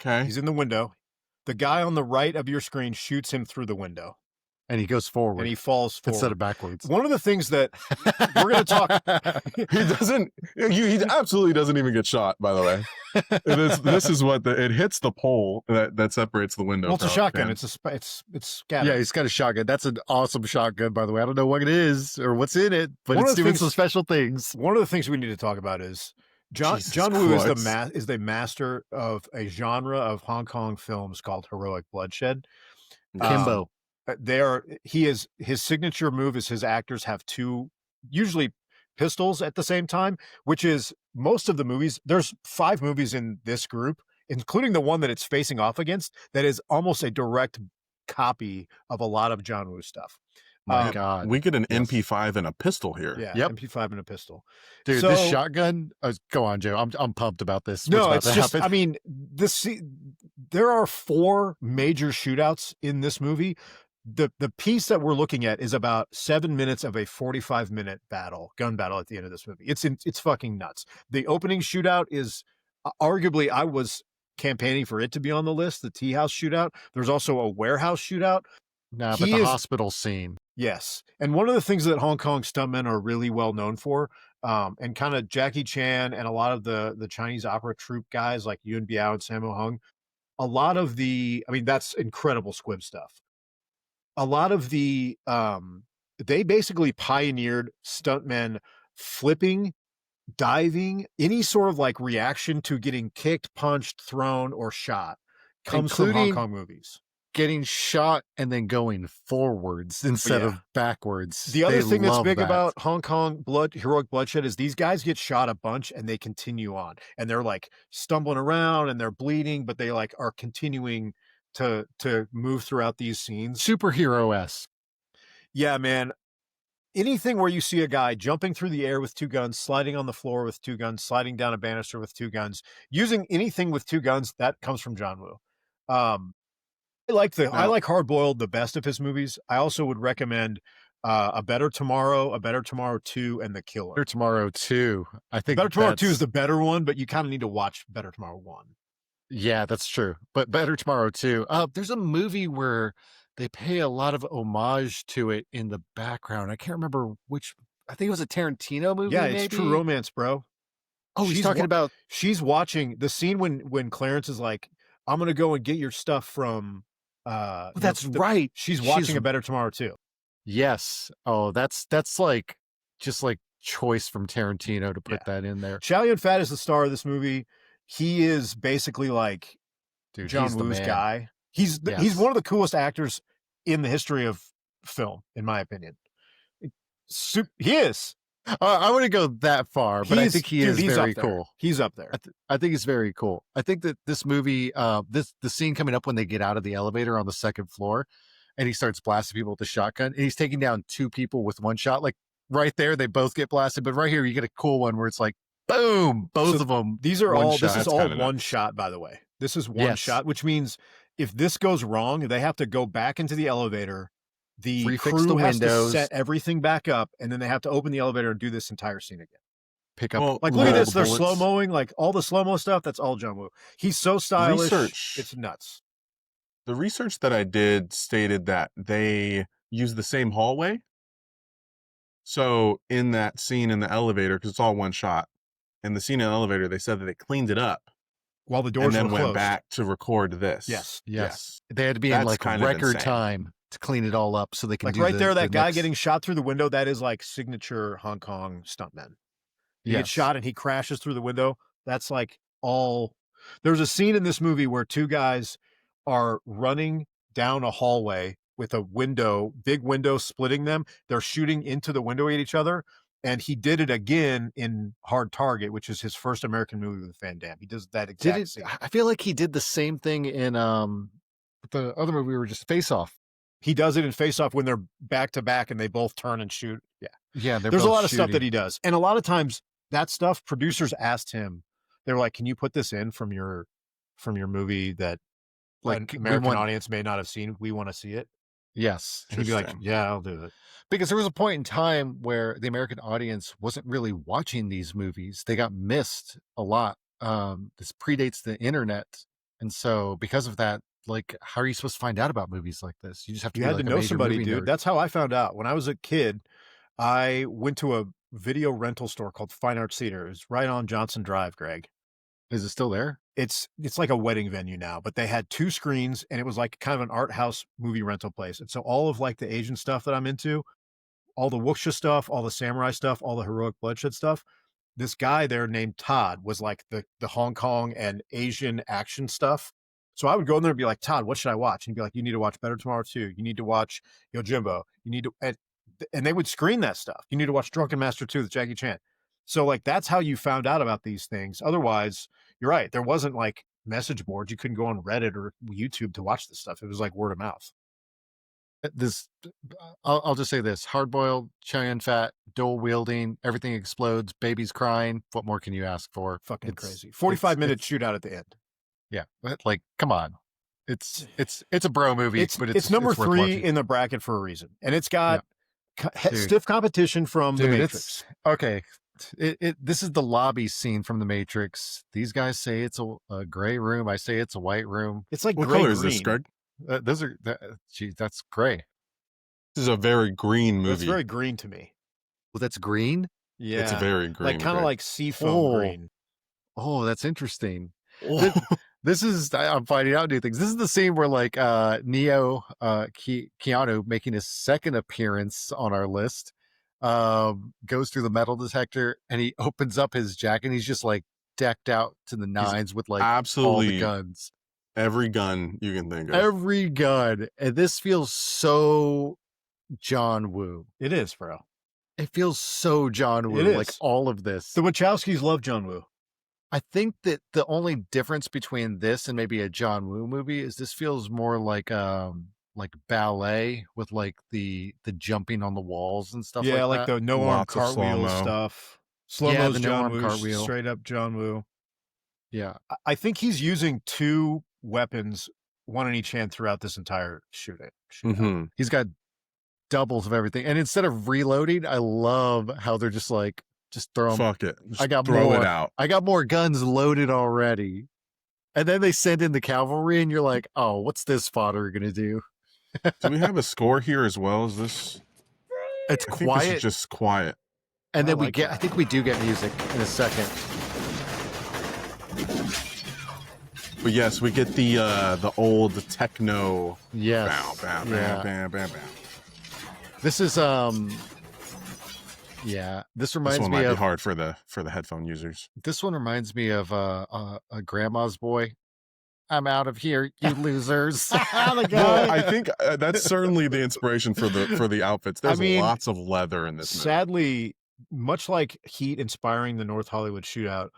C: Okay.
A: He's in the window. The guy on the right of your screen shoots him through the window,
B: And he goes forward
A: and he falls forward.
B: instead of backwards.
A: One of the things that we're going to talk.
C: He doesn't. He absolutely doesn't even get shot. By the way, this is what it hits the pole that separates the window.
A: Well, it's a
C: from
A: shotgun.
C: him.
A: It's scattered.
B: Yeah, he's got a shotgun. That's an awesome shotgun, by the way. I don't know what it is or what's in it, but
A: One
B: it's
A: of the
B: doing
A: things-
B: some special things.
A: One of the things we need to talk about is
C: Jesus
A: John Woo is
C: Christ.
A: the master of a genre of Hong Kong films called heroic bloodshed.
B: Kimbo.
A: His signature move is his actors have two, usually pistols at the same time, which is most of the movies. There's 5 movies in this group, including the one that it's facing off against, that is almost a direct copy of a lot of John Woo stuff.
B: My God.
C: We get an
B: Yes.
C: MP5 and a pistol here.
A: Yeah,
B: Yep.
A: MP5 and a pistol.
B: Dude,
A: So-
B: this shotgun. Go on, Joe. I'm pumped about this.
A: No,
B: What's
A: it's
B: about to
A: just,
B: happen?
A: I mean, there are 4 major shootouts in this movie. The piece that we're looking at is about 7 minutes of a 45-minute gun battle at the end of this movie. It's fucking nuts. The opening shootout is arguably, I was campaigning for it to be on the list, the tea house shootout. There's also a warehouse shootout.
B: Nah, but
A: he
B: the
A: is-
B: hospital scene.
A: Yes. And one of the things that Hong Kong stuntmen are really well known for, and kind of Jackie Chan and a lot of the Chinese opera troupe guys like Yuen Biao and Sammo Hung, that's incredible squib stuff. A lot of they basically pioneered stuntmen flipping, diving, any sort of like reaction to getting kicked, punched, thrown, or shot comes from Hong
B: Including-
A: Kong movies.
B: getting shot and then going forwards instead
A: yeah.
B: of backwards.
A: The other
B: They
A: thing that's
B: love
A: big
B: that.
A: about Hong Kong heroic bloodshed is these guys get shot a bunch and they continue on, and they're like stumbling around and they're bleeding, but they like are continuing to move throughout these scenes.
B: Superhero-esque.
A: Yeah, man. Anything where you see a guy jumping through the air with two guns, sliding on the floor with two guns, sliding down a banister with two guns, using anything with two guns, that comes from John Woo. I
C: Now,
A: like Hard Boiled the best of his movies. I also would recommend A Better Tomorrow, A Better Tomorrow 2, and The Killer.
B: Better Tomorrow 2. I think
A: Better Tomorrow 2 is
B: that's-
A: the better one, but you kind of need to watch Better Tomorrow 1.
B: Yeah, that's true. But Better Tomorrow 2. There's a movie where they pay a lot of homage to it in the background. I can't remember which. I think it was a Tarantino movie.
A: Yeah, it's
B: maybe?
A: True Romance, bro.
B: Oh, he's talking about.
A: She's watching the scene when Clarence is like, "I'm gonna go and get your stuff from."
B: That's right.
A: She's watching A Better Tomorrow too.
B: Yes. Oh, that's like just like choice from Tarantino to put that in there.
A: Chow Yun-fat is the star of this movie. He is basically like
B: Dude,
A: John
B: he's the
A: Woo's
B: man.
A: guy. He's one of the coolest actors in the history of film, in my opinion. He is.
B: I wouldn't go that far, but I think he's very cool.
A: He's up there.
B: I think he's very cool. I think that this movie, the scene coming up when they get out of the elevator on the second floor, and he starts blasting people with the shotgun, and he's taking down two people with one shot. Like right there, they both get blasted, but right here, you get a cool one where it's like, boom, both of them.
A: These are all.
B: Shot.
A: This is all one shot, by the way. This is one shot, which means if this goes wrong, they have to go back into the elevator. The
B: Refix
A: crew
B: the
A: has
B: windows,
A: to set everything back up, and then they have to open the elevator and do this entire scene again.
B: Pick up,
A: like look at this. They're slow mowing, like all the slow mo stuff. That's all John Woo. He's so stylish. It's nuts.
C: The research that I did stated that they use the same hallway. So in that scene in the elevator, because it's all one shot, in the scene in the elevator, they said that they cleaned it up
A: while the doors
C: and then
A: were
C: went
A: closed.
C: back to record this.
B: Yes. They had to be in like record time to clean it all up so they can
A: like
B: do
A: right there. That guy getting shot through the window. That is like signature Hong Kong stuntmen. He gets shot and he crashes through the window. That's like all. There's a scene in this movie where two guys are running down a hallway with a window, big window splitting them. They're shooting into the window at each other. And he did it again in Hard Target, which is his first American movie with Van Damme. He does that exact scene.
B: I feel like he did the same thing in the other movie we were just Face Off.
A: He does it in Face Off when they're back to back and they both turn and shoot.
B: Yeah.
A: There's a lot of stuff that he does. And a lot of times that stuff, producers asked him, they were like, can you put this in from your movie that like an American audience may not have seen? We want to see it.
B: Yes.
A: And he'd be like, yeah, I'll do it.
B: Because there was a point in time where the American audience wasn't really watching these movies. They got missed a lot. This predates the internet. And so because of that, like, how are you supposed to find out about movies like this? You just have to
A: had to know somebody, dude. Nerd. That's how I found out. When I was a kid, I went to a video rental store called Fine Arts Theater. It's right on Johnson Drive, Greg.
B: Is it still there?
A: It's like a wedding venue now, but they had two screens and it was like kind of an art house movie rental place. And so all of like the Asian stuff that I'm into, all the wuxia stuff, all the samurai stuff, all the heroic bloodshed stuff, this guy there named Todd was like the Hong Kong and Asian action stuff. So I would go in there and be like, Todd, what should I watch? And he'd be like, you need to watch Better Tomorrow 2. You need to watch Yojimbo. You need to, and they would screen that stuff. You need to watch Drunken Master 2 with Jackie Chan. So like, that's how you found out about these things. Otherwise, you're right. There wasn't like message boards. You couldn't go on Reddit or YouTube to watch this stuff. It was like word of mouth.
B: I'll just say this: hard-boiled, Chow Yun-fat, dual wielding, everything explodes, babies crying. What more can you ask for?
A: Fucking crazy. 45-minute shootout at the end.
B: Yeah, like come on, it's a bro movie, but it's
A: number 3
B: watching.
A: in the bracket for a reason, and it's got stiff competition from The Matrix.
B: Okay, this is the lobby scene from The Matrix. These guys say it's a gray room. I say it's a white room.
A: It's like
C: what
A: gray
C: color
A: green.
C: is this, Greg?
B: That's gray.
C: This is a very green movie.
A: It's very green to me.
B: Well, that's green.
A: Yeah,
C: it's very green,
A: like kind of like seafoam green.
B: Oh, that's interesting.
C: Oh.
B: This is I'm finding out new things. This is the scene where like Keanu making his second appearance on our list goes through the metal detector and he opens up his jacket and he's just like decked out to the nines with like
C: absolutely
B: all the guns.
C: Every gun you can think of.
B: Every gun. And this feels so John Woo.
A: It is, bro.
B: It feels so John Woo.
A: It is.
B: Like all of this.
A: The Wachowskis love John Woo.
B: I think that the only difference between this and maybe a John Woo movie is this feels more like ballet with like the jumping on the walls and stuff
A: Yeah,
B: like
A: like
B: that.
A: the no arm
C: Lots of
A: cartwheel
C: slow-mo.
A: stuff. Slow
B: Yeah,
A: mo's
B: the
A: John
B: no-arm
A: Woo,
B: cartwheel.
A: straight up John Woo.
B: Yeah.
A: I think he's using 2 weapons, one in each hand throughout this entire shootout.
C: Mhm.
B: He's got doubles of everything. And instead of reloading, I love how they're just like, just throw them.
C: Fuck it. Just
B: I got
C: throw
B: more.
C: it out.
B: I got more guns loaded already. And then they send in the cavalry and you're like, oh, what's this fodder going to do?
C: Do we have a score here as well? Is this?
B: It's
C: I think this
B: quiet.
C: is just quiet.
B: And then
A: like
B: I
A: that.
B: think we do get music in a second.
C: But yes, we get the old techno.
B: Yes.
C: Bow, bow,
B: Yeah.
C: bow, bow, bow, bow.
B: This is yeah. This
C: This
B: reminds
C: one
B: me
C: might be
B: of
C: hard for the headphone users.
B: this one reminds me of a grandma's boy. I'm out of here, you losers.
C: Well, I think that's certainly the inspiration for the outfits. There's
A: mean,
C: lots of leather in this movie.
A: Sadly, much like Heat inspiring the North Hollywood shootout,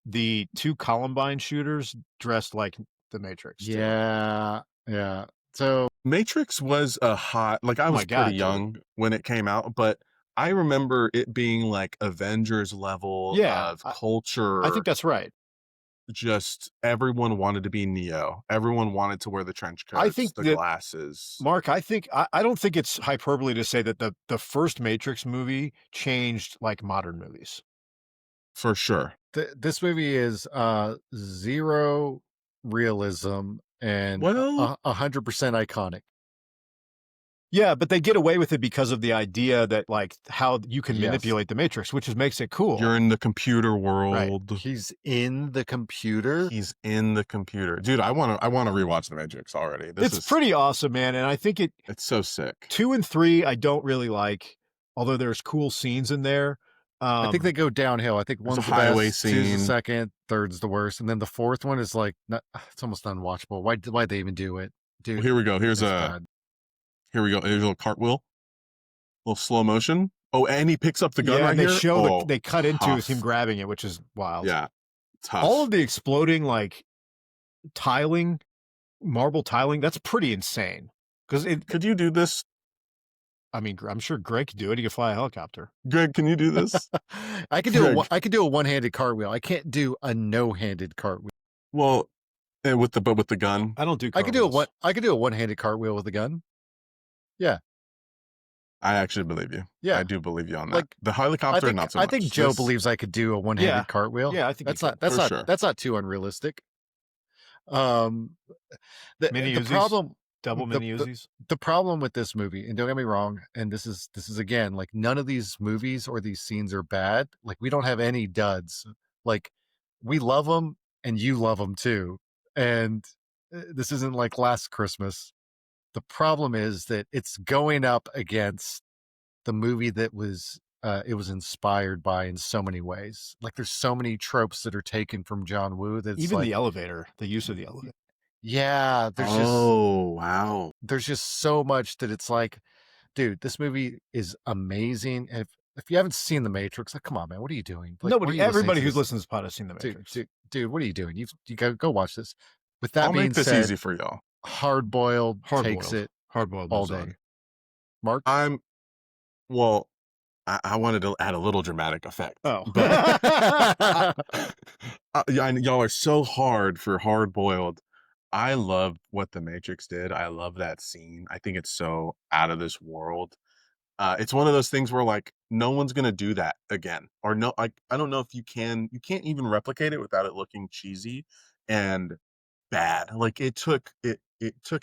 A: the 2 Columbine shooters dressed like the Matrix. too.
B: Yeah. Yeah. So
C: Matrix was a hot, like I
A: Oh
C: was
A: my God,
C: pretty
A: dude.
C: young when it came out, but I remember it being like Avengers level
A: Yeah,
C: of culture.
A: I think that's right.
C: Just everyone wanted to be Neo. Everyone wanted to wear the trench coats,
A: I think
C: the
A: that-
C: glasses.
A: Mark, I don't think it's hyperbole to say that the first Matrix movie changed like modern movies.
C: For sure.
B: this movie is zero realism and
C: Well-
B: 100% iconic.
A: Yeah, but they get away with it because of the idea that like how you can
B: Yes.
A: manipulate the Matrix, which makes it cool.
C: You're in the computer world.
B: He's in the computer.
C: He's in the computer. Dude, I want to rewatch The Matrix already. This
A: It's
C: is
A: pretty awesome, man, and I think
C: It's so sick.
A: 2 and 3 I don't really like, although there's cool scenes in there.
B: I think they go downhill. I think
C: There's a
B: one's the
C: highway
B: best, two's the
C: scene.
B: second, third's the worst, and then the fourth one is like it's almost unwatchable. Why'd they even do it, dude?
C: Well, here we go. Here's
B: It's
C: a
B: bad.
C: Here we go. Here's a little cartwheel, little slow motion. Oh, and he picks up the gun
A: yeah,
C: right
A: and they
C: here.
A: show
C: Oh,
A: they cut into
C: tough.
A: him grabbing it, which is wild.
C: Yeah, tough.
A: All of the exploding like tiling, marble tiling, that's pretty insane. Because
C: Could you do this,
A: I mean, I'm sure Greg could do it. He could fly a helicopter.
C: Greg? Can you do this?
B: I could do
C: Greg.
B: I could do a one-handed cartwheel. I can't do a no-handed cartwheel.
C: Well, and with the gun.
A: I don't do.
B: I could do a
A: cartwheels.
B: I could do a one-handed cartwheel with a gun.
C: I actually believe you.
B: Yeah.
C: I do believe you on that.
B: Like,
C: The
B: I
C: helicopter,
B: think
C: not so
B: I
C: much.
B: think Joe
C: This-
B: believes I could do a one-handed
A: Yeah.
B: cartwheel.
A: Yeah, I think
B: that's
A: you
B: not
A: could.
C: For sure.
B: that's not too unrealistic. The
A: Mini
B: the
A: Uzis?
B: problem
A: Double
B: the-
A: mini Uzis.
B: the problem with this movie, and don't get me wrong, and this is again, like none of these movies or these scenes are bad. Like we don't have any duds. Like we love them and you love them too. And this isn't like Last Christmas. The problem is that it's going up against the movie that was it was inspired by in so many ways. Like there's so many tropes that are taken from John Woo that it's
A: Even
B: like,
A: the elevator, the use of the elevator.
B: yeah,
C: Oh, wow.
B: there's just so much that it's like, dude, this movie is amazing. And if you haven't seen The Matrix, like, come on, man, what are you doing? Like, why are
A: Nobody,
B: you listening
A: everybody
B: to
A: who's
B: this?
A: listening to this pod has seen the Matrix.
B: Dude, what are you doing? You go watch this. With that
C: I'll
B: being
C: make this
B: said,
C: easy for y'all.
B: Hard boiled takes
A: Hard-boiled.
B: it
A: Hard-boiled
B: all
A: was
B: day.
A: on.
B: Mark,
C: Well, I wanted to add a little dramatic effect.
A: Oh,
C: Yeah, and y'all are so hard for hard boiled. I love what the Matrix did. I love that scene. I think it's so out of this world. It's one of those things where like no one's gonna do that again, or no, I don't know if you can't even replicate it without it looking cheesy and bad. Like it took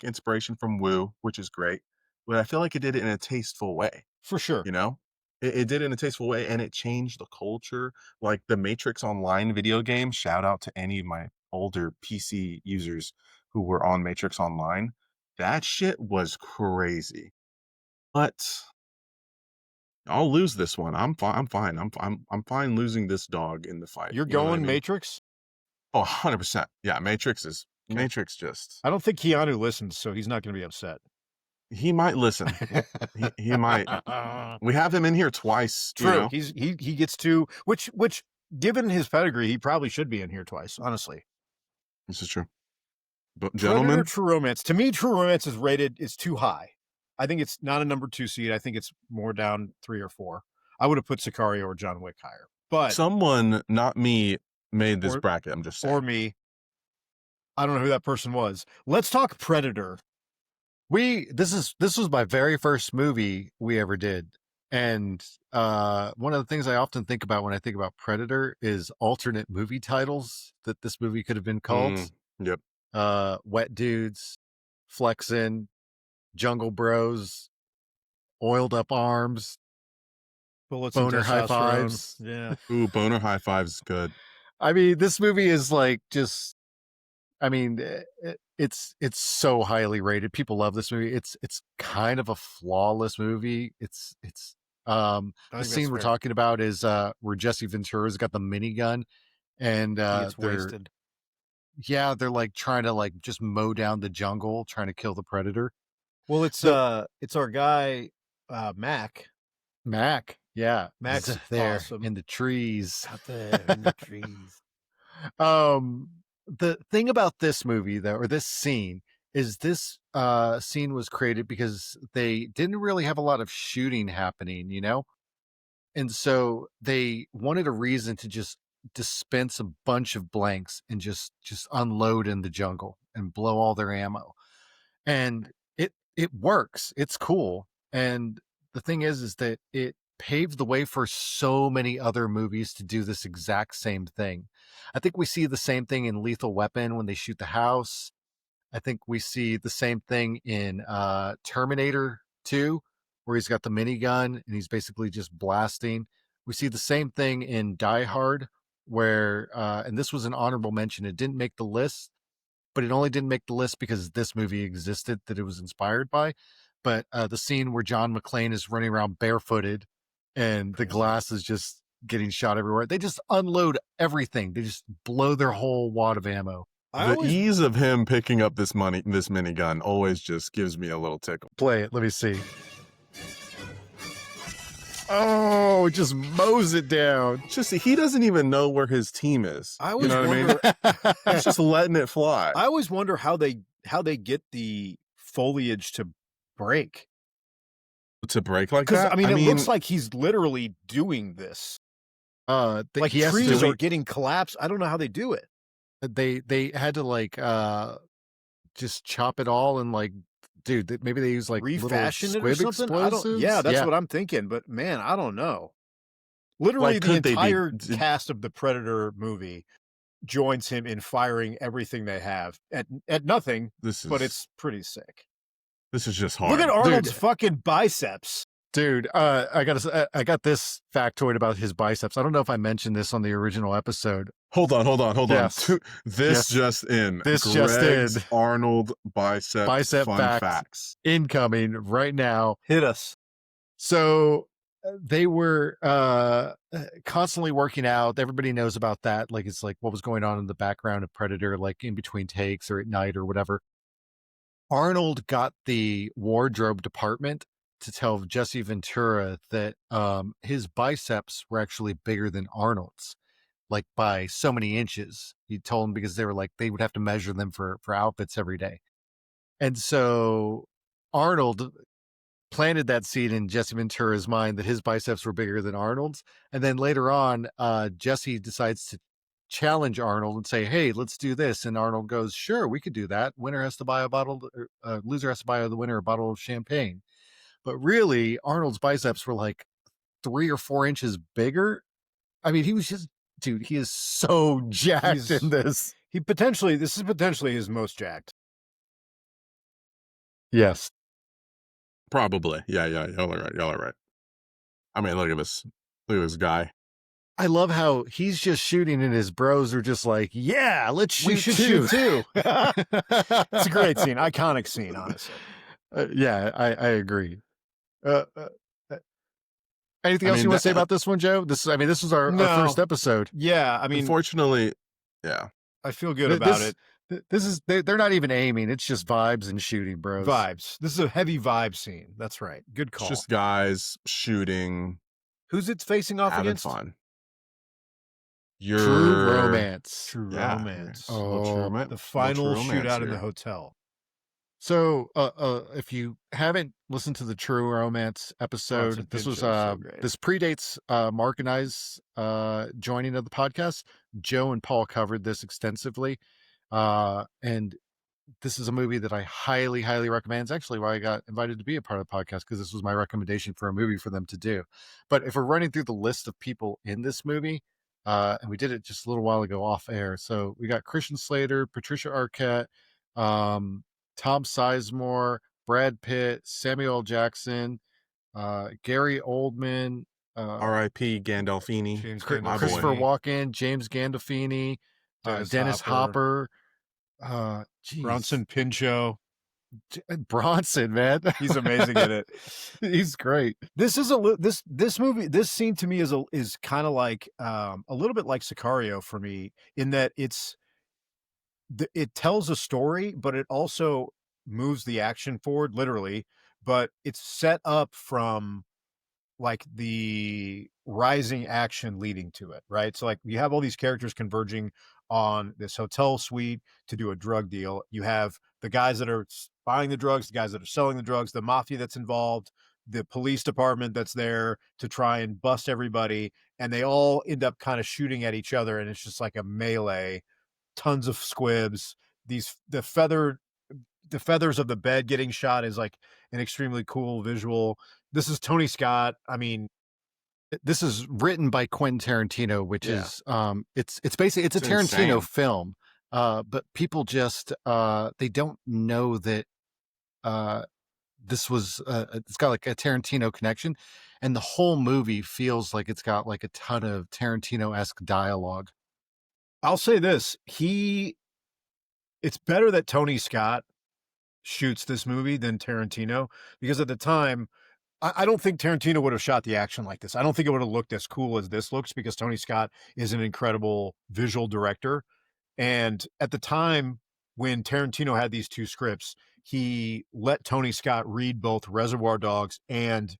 C: inspiration from Woo, which is great, but I feel like it did it in a tasteful way.
A: for sure.
C: You know, it did it in a tasteful way, and it changed the culture. Like the Matrix Online video game. Shout out to any of my older PC users who were on Matrix Online. That shit was crazy, but I'll lose this one. I'm fine. I'm fine losing this dog in the fight.
A: You're
C: You know what I
A: going
C: mean?
A: Matrix?
C: Oh, 100%. Yeah, Matrix is Matrix just.
A: I don't think Keanu listens, so he's not going to be upset.
C: He might listen. he might. We have him in here twice.
A: True.
C: You know?
A: He gets to which given his pedigree, he probably should be in here twice. Honestly,
C: This is true. But
A: Predator,
C: gentlemen,
A: True Romance. To me, True Romance is rated. It's too high. I think it's not a number 2 seed. I think it's more down 3 or 4. I would have put Sicario or John Wick higher. But
C: someone, not me, made this
A: Or-
C: bracket. I'm just saying.
A: or me, I don't know who that person was. Let's talk Predator.
B: This was my very first movie we ever did. And one of the things I often think about when I think about Predator is alternate movie titles that this movie could have been called.
C: Yep.
B: Wet Dudes, Flexin', Jungle Bros, Oiled Up Arms,
A: Bullets
B: Boner
A: and
B: High
A: testosterone.
B: Fives.
A: Yeah.
C: Ooh, boner high fives, good.
B: I mean, this movie is like just. I mean, it's so highly rated. People love this movie. It's kind of a flawless movie. The scene we're talking about is where Jesse Ventura's got the minigun, and
A: He gets
B: they're
A: wasted.
B: they're like trying to like just mow down the jungle, trying to kill the predator.
A: Well, it's our guy Mac.
B: Mac, yeah,
A: Mac's
B: he's there
A: awesome.
B: in the trees.
A: Out there in the trees.
B: The thing about this movie, though, or this scene, is this scene was created because they didn't really have a lot of shooting happening, you know? And so they wanted a reason to just dispense a bunch of blanks and just unload in the jungle and blow all their ammo. And it works. It's cool. And the thing is that it paved the way for so many other movies to do this exact same thing. I think we see the same thing in Lethal Weapon when they shoot the house. I think we see the same thing in Terminator 2, where he's got the minigun and he's basically just blasting. We see the same thing in Die Hard, where, and this was an honorable mention, it didn't make the list, but it only didn't make the list because this movie existed that it was inspired by. But the scene where John McClane is running around barefooted and the glass is just getting shot everywhere. They just unload everything. They just blow their whole wad of ammo.
C: The ease of him picking up this minigun always just gives me a little tickle.
B: Play it. Let me see. Oh, just mows it down.
C: Just he doesn't even know where his team is.
A: I always
C: you know
A: wonder,
C: what I mean? He's just letting it fly.
A: I always wonder how they get the foliage to break.
C: To break like
A: Because
C: that?
A: I mean, it looks like he's literally doing this. Like trees are getting collapsed. I don't know how they do it.
B: They had to like just chop it all and like, dude, maybe they use like
A: refashion
B: little
A: it or something.
B: explosives?
A: That's what I'm thinking. But man, I don't know. Literally,
C: Like,
A: the
C: could they be-
A: entire cast of the Predator movie joins him in firing everything they have at nothing. But it's pretty sick.
C: This is just hard.
A: Look at Arnold's fucking biceps.
B: Dude, I got this factoid about his biceps. I don't know if I mentioned this on the original episode.
C: Hold on.
B: Yes.
C: This just in.
B: This
C: Greg's
B: just in.
C: Arnold bicep fun facts.
B: Incoming right now.
A: Hit us.
B: So they were constantly working out. Everybody knows about that. Like, it's like what was going on in the background of Predator, like in between takes or at night or whatever. Arnold got the wardrobe department to tell Jesse Ventura that his biceps were actually bigger than Arnold's, like by so many inches. He told him because they were like, they would have to measure them for outfits every day. And so Arnold planted that seed in Jesse Ventura's mind that his biceps were bigger than Arnold's. And then later on, Jesse decides to challenge Arnold and say, hey, let's do this. And Arnold goes, sure, we could do that. Winner has to buy a bottle, loser has to buy the winner a bottle of champagne. But really, Arnold's biceps were like 3 or 4 inches bigger. I mean, he was just, dude, he is so jacked in this.
A: This is potentially his most jacked.
B: Yes.
C: Probably. Yeah. Y'all are right. I mean, look at this guy.
B: I love how he's just shooting and his bros are just like, yeah, let's shoot
A: We should
B: too.
A: shoot too. It's a great scene. Iconic scene, honestly.
B: Yeah, I agree. Anything else you want to say about this one, Joe? This was our first episode.
A: Yeah, I mean,
C: unfortunately, yeah.
A: I feel good about it.
B: They're not even aiming. It's just vibes and shooting, bros.
A: Vibes. This is a heavy vibe scene. That's right. Good
C: It's
A: call.
C: just guys shooting,
A: Who's it facing off
C: having
A: against?
C: fun.
B: True romance.
A: True
C: Yeah.
A: romance.
C: Little true
B: Oh,
C: romance.
A: The
C: Little
A: final
C: true romance
A: shootout in the
C: here.
A: hotel.
B: So, if you haven't listened to the True Romance episode,
A: Bronson
B: this was
A: Pinchot's so great.
B: this predates Mark and I's joining of the podcast. Joe and Paul covered this extensively, and this is a movie that I highly, highly recommend. It's actually why I got invited to be a part of the podcast, because this was my recommendation for a movie for them to do. But if we're running through the list of people in this movie, and we did it just a little while ago off air, so we got Christian Slater, Patricia Arquette, Tom Sizemore, Brad Pitt, Samuel L. Jackson, Gary Oldman,
C: R.I.P. Gandolfini.
A: James
C: My
B: Christopher
C: boy.
B: Walken, James Gandolfini, Dennis Hopper. Geez.
A: Bronson Pinchot.
B: Bronson, man.
A: He's amazing in it.
B: He's great.
A: This is this movie. This scene to me is kind of like a little bit like Sicario for me, in that it tells a story, but it also moves the action forward, literally. But it's set up from like the rising action leading to it, right? So like you have all these characters converging on this hotel suite to do a drug deal. You have the guys that are buying the drugs, the guys that are selling the drugs, the mafia that's involved, the police department that's there to try and bust everybody, and they all end up kind of shooting at each other, and it's just like a melee. Tons of squibs. The feathers of the bed getting shot is like an extremely cool visual. This is Tony Scott. I mean,
B: this is written by Quentin Tarantino, which is it's basically it's a
C: It's
B: Tarantino
C: insane.
B: film. But people just they don't know that this was it's got like a Tarantino connection, and the whole movie feels like it's got like a ton of Tarantino-esque dialogue.
A: I'll say this. It's better that Tony Scott shoots this movie than Tarantino, because at the time, I don't think Tarantino would have shot the action like this. I don't think it would have looked as cool as this looks, because Tony Scott is an incredible visual director. And at the time when Tarantino had these two scripts, he let Tony Scott read both Reservoir Dogs and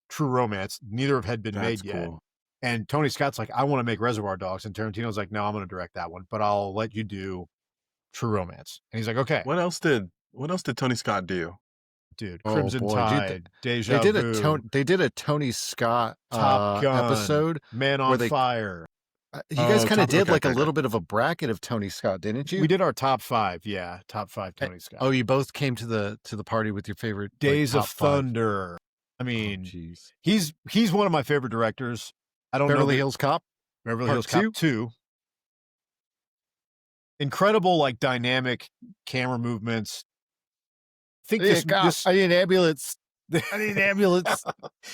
A: True Romance. Neither had been
C: That's
A: made yet.
C: cool.
A: And Tony Scott's like, I want to make Reservoir Dogs. And Tarantino's like, no, I'm going to direct that one, but I'll let you do True Romance. And he's like, okay.
C: What else did Tony Scott do?
A: Dude,
B: Oh,
A: Crimson
B: boy, dude,
A: Tide, Deja
B: They
A: Vu,
B: did a Tony Scott
A: Top Gun
B: episode.
A: Man
B: where
A: on
B: they-
A: Fire.
B: You guys kind of did
C: okay,
B: like
C: okay,
B: a little bit of a bracket of Tony Scott, didn't you?
A: We did our top five. Yeah, top five Tony Scott.
B: Oh, you both came to the party with your favorite like,
A: Days of
B: top five.
A: Thunder. I
B: Oh,
A: mean,
B: jeez.
A: he's one of my favorite directors. I don't know
B: Beverly
A: that-
B: Hills Cop.
A: Beverly
B: Part
A: Hills Cop 2. Incredible, like dynamic camera movements. I think
B: I need an ambulance. I need an ambulance.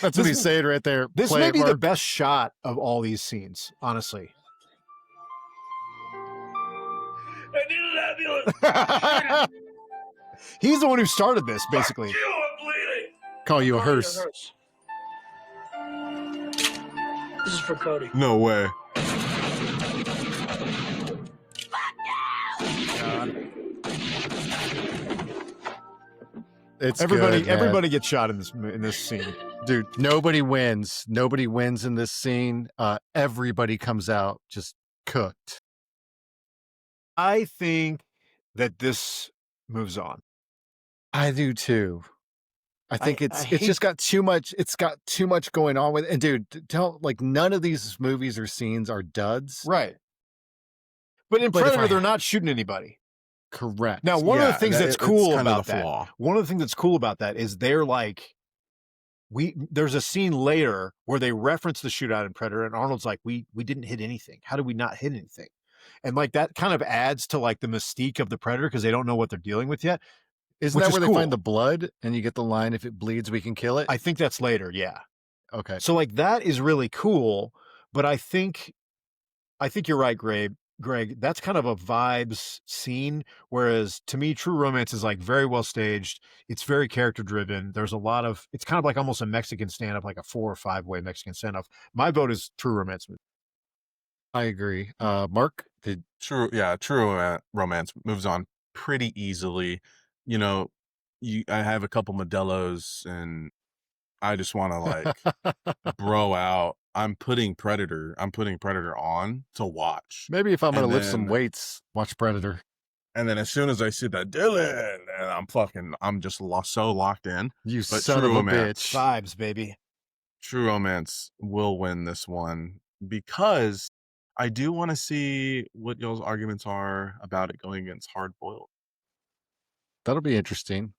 B: That's what he's saying right there.
A: This
B: Play
A: may
B: it,
A: be the
B: Mark.
A: best shot of all these scenes, honestly.
D: I need an ambulance.
A: He's the one who started this, basically.
D: Fuck you, I'm bleeding.
B: Call you a hearse.
D: This is for Cody.
C: No way.
B: It's
A: Everybody,
B: good, man.
A: everybody gets shot in this scene.
B: Dude, nobody wins. Nobody wins in this scene. Everybody comes out just cooked.
A: I think that this moves on.
B: I do too. I think
A: I
B: it's
A: hate-
B: just got too much. It's got too much going on with it. And dude, don't like none of these movies or scenes are duds.
A: Right. But in
B: But if
A: Predator,
B: I-
A: they're not shooting anybody.
B: Correct.
A: Now, one of the
C: Yeah,
A: things that's
C: it's
A: cool
C: kind of
A: about
C: the
A: that,
C: flaw.
A: one of the things that's cool about that is they're like, there's a scene later where they reference the shootout in Predator, and Arnold's like, we didn't hit anything. How did we not hit anything? And like that kind of adds to like the mystique of the Predator, because they don't know what they're dealing with yet.
B: Isn't
A: which
B: that
A: is
B: where they
A: cool.
B: find the blood and you get the line, if it bleeds, we can kill it?
A: I think that's later, yeah.
B: Okay.
A: So like that is really cool, but I think you're right, Greg. That's kind of a vibes scene, whereas to me, True Romance is like very well staged. It's very character driven. There's a lot of, it's kind of like almost a Mexican stand up, like a 4 or 5 way Mexican stand up. My vote is True Romance movie.
B: I agree. Mark?
C: True, yeah, romance moves on pretty easily. You know, I have a couple Modelo's and I just want to like bro out. I'm putting Predator on to watch.
B: Maybe if I'm gonna
C: And
B: lift some
C: then
B: weights, watch Predator.
C: and then as soon as I see that Dylan, and I'm just so locked in.
B: You
C: But
B: son of a bitch.
A: Vibes, baby.
C: True Romance will win this one because I do want to see what y'all's arguments are about it going against Hard Boiled.
B: That'll be interesting.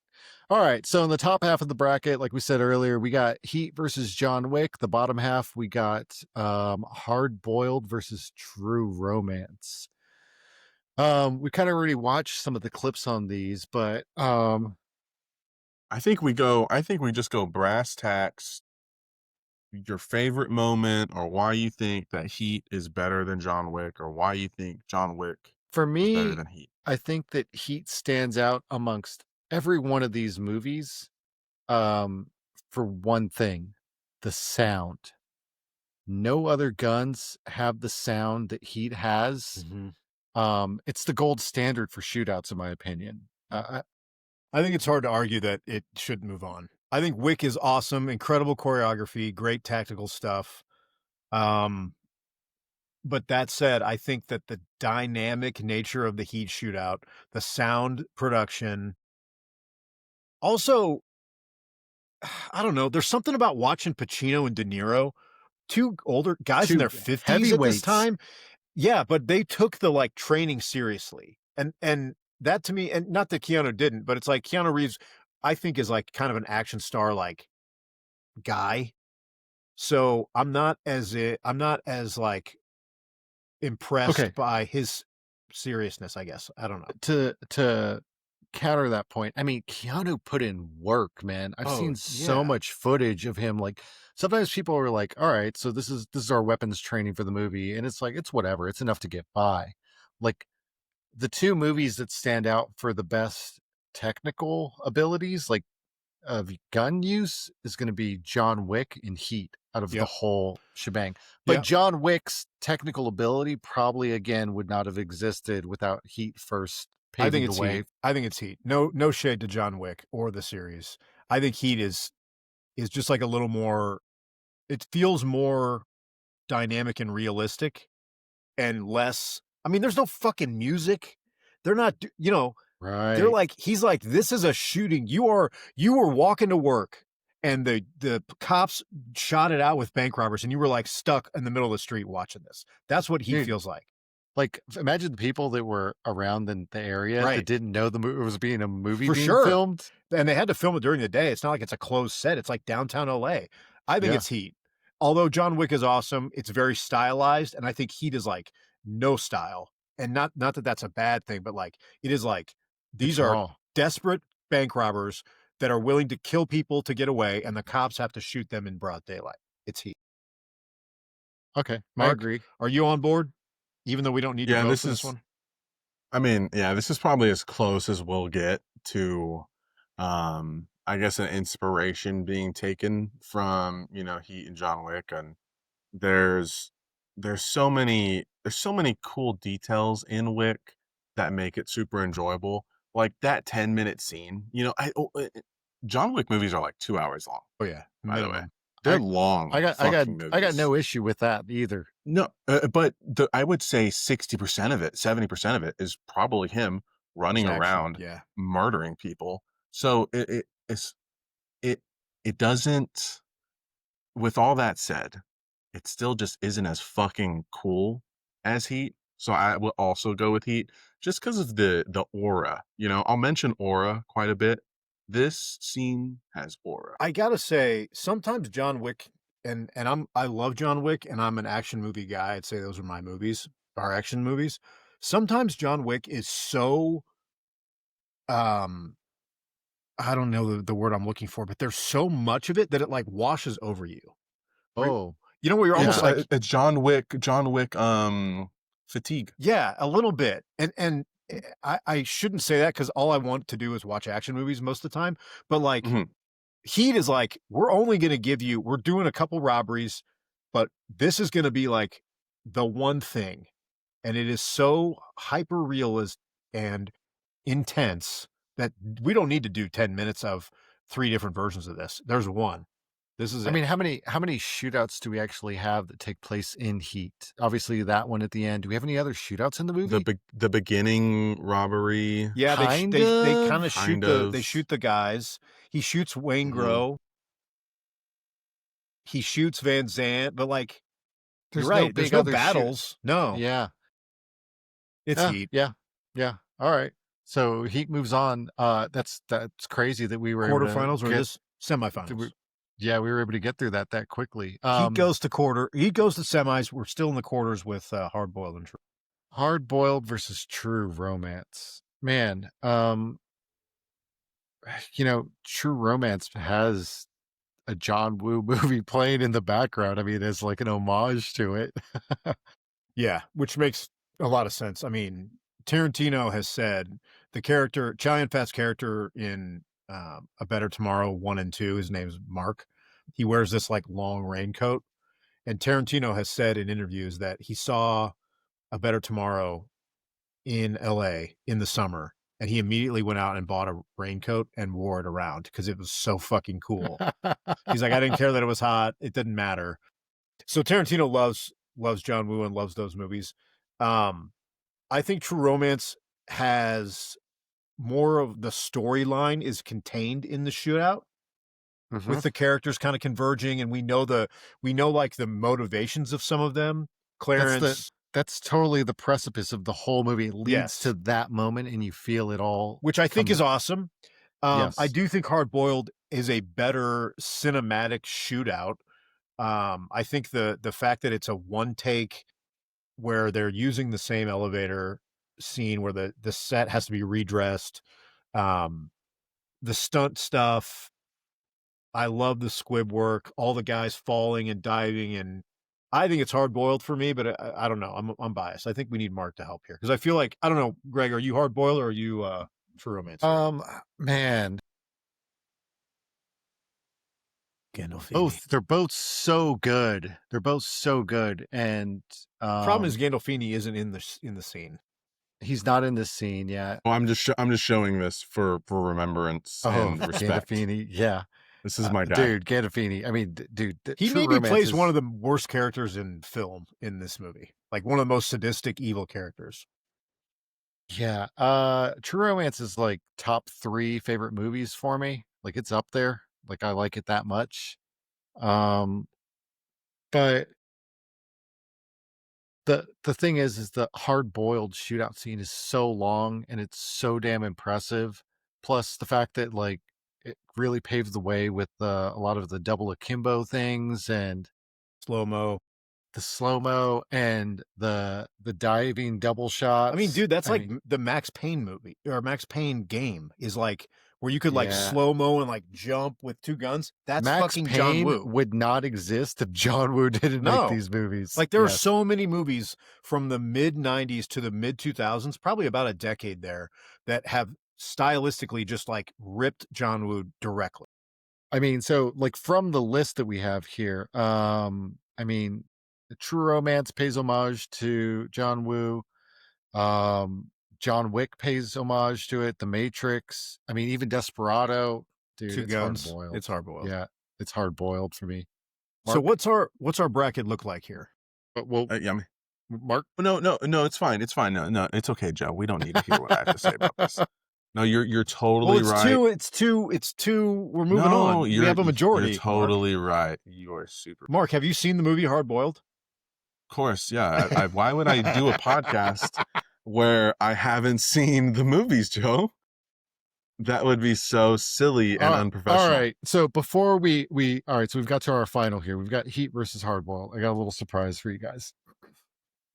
B: All right. So in the top half of the bracket, like we said earlier, we got Heat versus John Wick. The bottom half, we got Hard Boiled versus True Romance. We kind of already watched some of the clips on these, but
C: I think we just go brass tacks. Your favorite moment, or why you think that Heat is better than John Wick, or why you think John Wick
B: for
C: is better
B: me,
C: than Heat.
B: I think that Heat stands out amongst every one of these movies for one thing, the sound. No other guns have the sound that Heat has. It's the gold standard for shootouts, in my opinion.
A: I think it's hard to argue that it should move on. I think Wick is awesome, incredible choreography, great tactical stuff. But that said, I think that the dynamic nature of the Heat shootout, the sound production, also, I don't know, there's something about watching Pacino and De Niro, two older guys in their 50s at this
B: heavyweights.
A: time. Yeah, but they took the like training seriously. And that to me, and not that Keanu didn't, but it's like Keanu Reeves, I think, is like kind of an action star like guy. So I'm not as like impressed
B: Okay.
A: by his seriousness, I guess. I don't know.
B: To counter that point, I mean, Keanu put in work, man. I've seen so
A: yeah.
B: much footage of him. Like sometimes people are like, all right, so this is our weapons training for the movie, and it's like it's whatever, it's enough to get by. Like the two movies that stand out for the best technical abilities, like of gun use, is going to be John Wick and Heat out of the
A: Yep.
B: whole shebang. But
A: Yep.
B: John Wick's technical ability probably again would not have existed without Heat first
A: I think
B: paving
A: it's
B: the way.
A: Heat. I think it's Heat. No shade to John Wick or the series. I think Heat is just like a little more, it feels more dynamic and realistic and less, I mean, there's no fucking music. They're not, you know,
B: Right.
A: they're like, he's like, this is a shooting. You were walking to work and the cops shot it out with bank robbers and you were like stuck in the middle of the street watching this. That's what Heat
B: Dude,
A: feels like.
B: Like imagine the people that were around in the area
A: Right.
B: that didn't know the movie was being a movie
A: For
B: being
A: sure.
B: filmed.
A: And they had to film it during the day. It's not like it's a closed set. It's like downtown LA. I think
B: Yeah.
A: it's Heat. Although John Wick is awesome, it's very stylized, and I think Heat is like no style. And not that that's a bad thing, but like it is like these
B: It's
A: are
B: raw.
A: desperate bank robbers that are willing to kill people to get away, and the cops have to shoot them in broad daylight. It's Heat.
B: Okay, I
A: Mark,
B: agree.
A: are you on board? Even though we don't need to vote for this one?
C: I mean, yeah, this is probably as close as we'll get to I guess an inspiration being taken from, Heat and John Wick. And there's so many cool details in Wick that make it super enjoyable. Like that 10-minute scene. John Wick movies are like 2 hours long.
A: Oh yeah,
C: By the way.
A: minimum.
C: They're long.
B: I got
C: movies.
B: no issue with that either.
C: No, but I would say 60% of it, 70% of it is probably him running
A: It's action,
C: around,
A: yeah.
C: murdering people. So it doesn't. With all that said, it still just isn't as fucking cool as Heat. So I will also go with Heat just because of the aura. I'll mention aura quite a bit. This scene has aura.
A: I gotta say, sometimes John Wick, and I love John Wick, and I'm an action movie guy. I'd say those are my movies, our action movies. Sometimes John Wick is so, I don't know the word I'm looking for, but there's so much of it that it like washes over you.
B: Oh,
A: You know, where you're almost like
C: it's John Wick, fatigue.
A: Yeah, a little bit. And I shouldn't say that because all I want to do is watch action movies most of the time. But like Heat is like, we're only going to give you, we're doing a couple robberies, but this is going to be like the one thing. and it is so hyper realist and intense that we don't need to do 10 minutes of 3 different versions of this. There's one. This is
B: I
A: it.
B: mean, how many shootouts do we actually have that take place in Heat? Obviously, that one at the end. Do we have any other shootouts in the movie?
C: The beginning robbery.
A: Yeah, they
B: Kind
A: kind of shoot
C: Kind
A: the
C: of.
A: they shoot the guys. He shoots Wayne Grow. He shoots Van Zant, but like
B: There's
A: you're
B: no
A: right. There's
B: big
A: no
B: other
A: battles. No,
B: Yeah.
A: it's
B: Yeah.
A: Heat.
B: Yeah. Yeah. All right. So Heat moves on. That's crazy that we were able to
A: Quarterfinals or
B: get.
A: this semifinals.
B: Yeah, we were able to get through that quickly.
A: Heat goes to semis. We're still in the quarters with Hard Boiled and True.
B: Hard Boiled versus True Romance. Man, True Romance has a John Woo movie playing in the background. I mean, it's like an homage to it.
A: Yeah, which makes a lot of sense. I mean, Tarantino has said the character, Chow Yun-Fat's character in A Better Tomorrow 1 and 2, his name's Mark. He wears this like long raincoat. And Tarantino has said in interviews that he saw A Better Tomorrow in LA in the summer. And he immediately went out and bought a raincoat and wore it around because it was so fucking cool. He's like, I didn't care that it was hot. It didn't matter. So Tarantino loves John Woo and loves those movies. I think True Romance has more of the storyline is contained in the Shootout with the characters kind of converging, and we know like the motivations of some of them. Clarence,
B: that's totally the precipice of the whole movie. It leads to that moment, and you feel it all,
A: which I think is awesome.
B: Yes.
A: I do think Hard Boiled is a better cinematic Shootout. I think the fact that it's a one take where they're using the same elevator scene where the set has to be redressed, the stunt stuff. I love the squib work, all the guys falling and diving, and I think it's Hard Boiled for me, but I don't know. I'm biased. I think we need Mark to help here because I feel like I don't know, Greg. Are you Hard Boiled or are you True Romance?
B: Man,
A: Gandolfini.
B: they're both so good. They're both so good, and
A: problem is Gandolfini isn't in the scene.
B: He's not in this scene yet.
C: Well, I'm just showing this for remembrance and respect.
B: Gandolfini, yeah.
C: This is my guy.
B: Dude, Gandolfini. I mean, dude,
A: he maybe plays one of the worst characters in film in this movie. Like one of the most sadistic, evil characters.
B: Yeah. True Romance is like top 3 favorite movies for me. Like it's up there. Like I like it that much. But the thing is the Hard Boiled shootout scene is so long and it's so damn impressive. Plus the fact that like it really paved the way with a lot of the double akimbo things and
A: slow-mo
B: and the diving double shots.
A: I mean, dude, that's the Max Payne movie or Max Payne game is like where you could like slow-mo and like jump with 2 guns. That's
B: Max
A: fucking
B: Payne
A: John Woo.
B: Would not exist if John Woo didn't make these movies.
A: Like there are so many movies from the mid 90s to the mid 2000s, probably about a decade there, that have stylistically just like ripped John Woo directly.
B: I mean, so like from the list that we have here, I mean, True Romance pays homage to John Woo. John Wick pays homage to it. The Matrix. I mean, even Desperado. Dude,
A: 2 guns.
B: Hard-boiled.
A: It's Hard Boiled.
B: Yeah, it's Hard Boiled for me.
A: Mark? So what's our bracket look like here?
B: Well,
C: yeah,
B: Mark.
C: No, it's fine. It's fine. No, it's okay, Joe. We don't need to hear what I have to say about this. No, you're totally right.
A: It's two. We're moving on. We have a majority.
C: You're totally right. You're super.
A: Mark, have you seen the movie Hard Boiled?
C: Of course, yeah. Why would I do a podcast where I haven't seen the movies, Joe? That would be so silly and unprofessional.
B: All right. So before we all right, so we've got to our final here. We've got Heat versus Hard Boiled. I got a little surprise for you guys.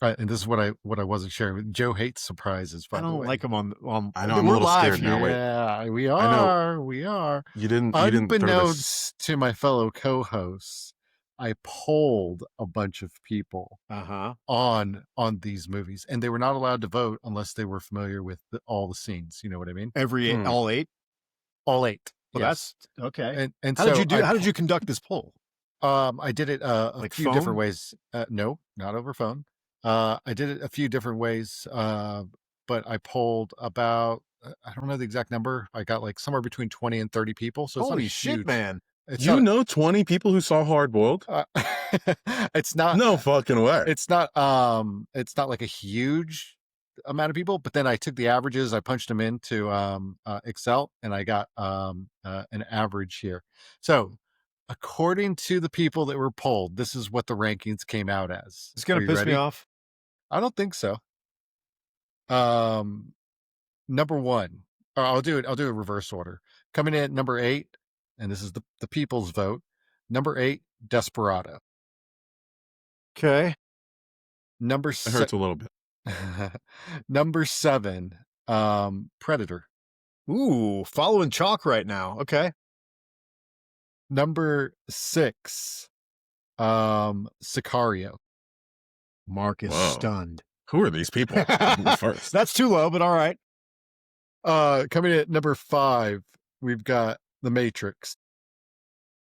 B: And this is what I wasn't sharing with Joe. Hates surprises. By
A: I don't
B: the way.
A: like them on.
C: I know. I'm a little scared now. Wait.
B: Yeah, we are. We are.
C: You didn't.
B: Unbeknownst to my fellow co-hosts, I polled a bunch of people on these movies, and they were not allowed to vote unless they were familiar with all the scenes. You know what I mean?
A: All 8.
B: All 8.
A: Well,
B: yes.
A: That's okay.
B: And
A: how
B: so
A: did you do? How did you conduct this poll?
B: I did it a few
A: phone?
B: different ways. No, not over phone. I did it a few different ways, but I polled about I don't know the exact number. I got like somewhere between 20 and 30 people, so it's not a
A: Holy shit,
B: huge.
A: man!
B: It's
C: You
B: not.
C: know 20 people who saw Hard Boiled?
B: It's not.
C: No fucking way.
B: It's not. It's not like a huge amount of people. But then I took the averages. I punched them into Excel, and I got an average here. So, according to the people that were polled, this is what the rankings came out as.
A: It's
B: Are
A: gonna
B: you
A: piss me
B: ready?
A: off.
B: I don't think so. Number one, or I'll do it. I'll do a reverse order. Coming in at number 8, and this is the people's vote. Number 8, Desperado.
A: Okay.
B: Number
C: It hurts a little bit.
B: number 7, Predator.
A: Ooh, following chalk right now. Okay.
B: Number 6, Sicario.
A: Mark is
C: Whoa.
A: stunned.
C: Who are these people? First.
A: That's too low, but all right.
B: Coming in at number 5, we've got The Matrix.